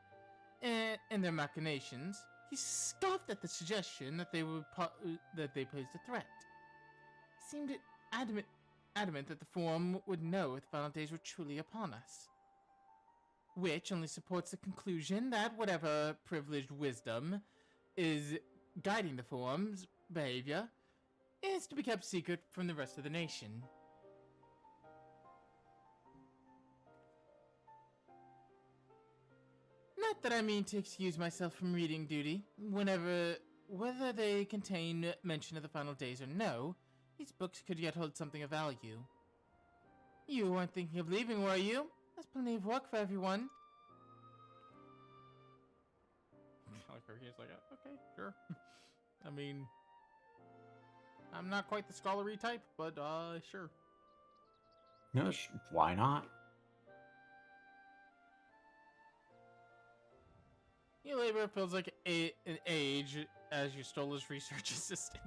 and their machinations, he scoffed at the suggestion that they posed a threat. He seemed adamant that the Forum would know if the final days were truly upon us. Which only supports the conclusion that whatever privileged wisdom is guiding the Forum's behavior is to be kept secret from the rest of the nation. Not that I mean to excuse myself from reading duty. Whether they contain mention of the final days or no, these books could yet hold something of value. You weren't thinking of leaving, were you? There's plenty of work for everyone. He's like, okay, sure. I mean, I'm not quite the scholarly type, but sure. No, why not? Your labor feels like an age as you stole his research assistant.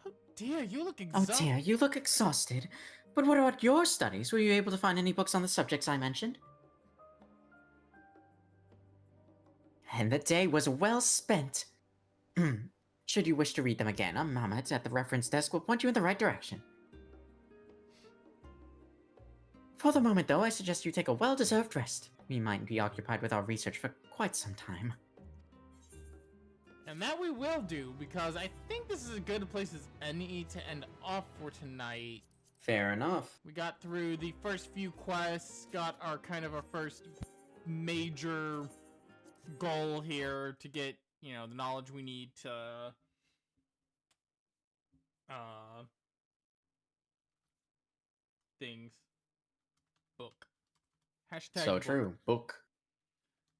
Oh dear, you look exhausted. Oh dear, you look exhausted. But what about your studies? Were you able to find any books on the subjects I mentioned? And the day was well spent. Should you wish to read them again, Mehmet at the reference desk will point you in the right direction. For the moment, though, I suggest you take a well-deserved rest. We might be occupied with our research for quite some time. And that we will do, because I think this is as good a place as any to end off for tonight. Fair enough. We got through the first few quests, got our first major goal here to get, the knowledge we need to things. Book. Hashtag so book. True. Book.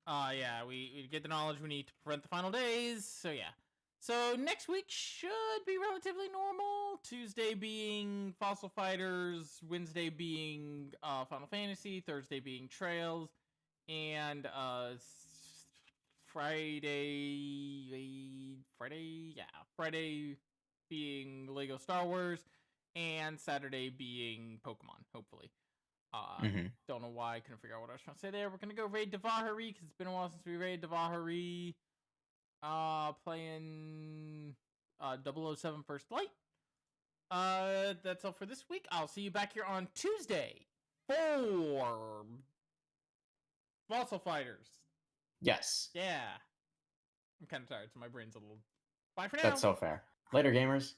Yeah, we get the knowledge we need to prevent the final days, so yeah. So next week should be relatively normal. Tuesday being Fossil Fighters, Wednesday being Final Fantasy, Thursday being Trails, and Friday being Lego Star Wars, and Saturday being Pokemon, hopefully. Don't know why I couldn't figure out what I was trying to say there. We're gonna go raid Devahari, because it's been a while since we raided Devahari. Playing 007 First Light. That's all for this week. I'll see you back here on Tuesday for Fossil Fighters. Yes. Yeah. I'm kind of tired, so my brain's a little... Bye for now. That's so fair. Later, gamers.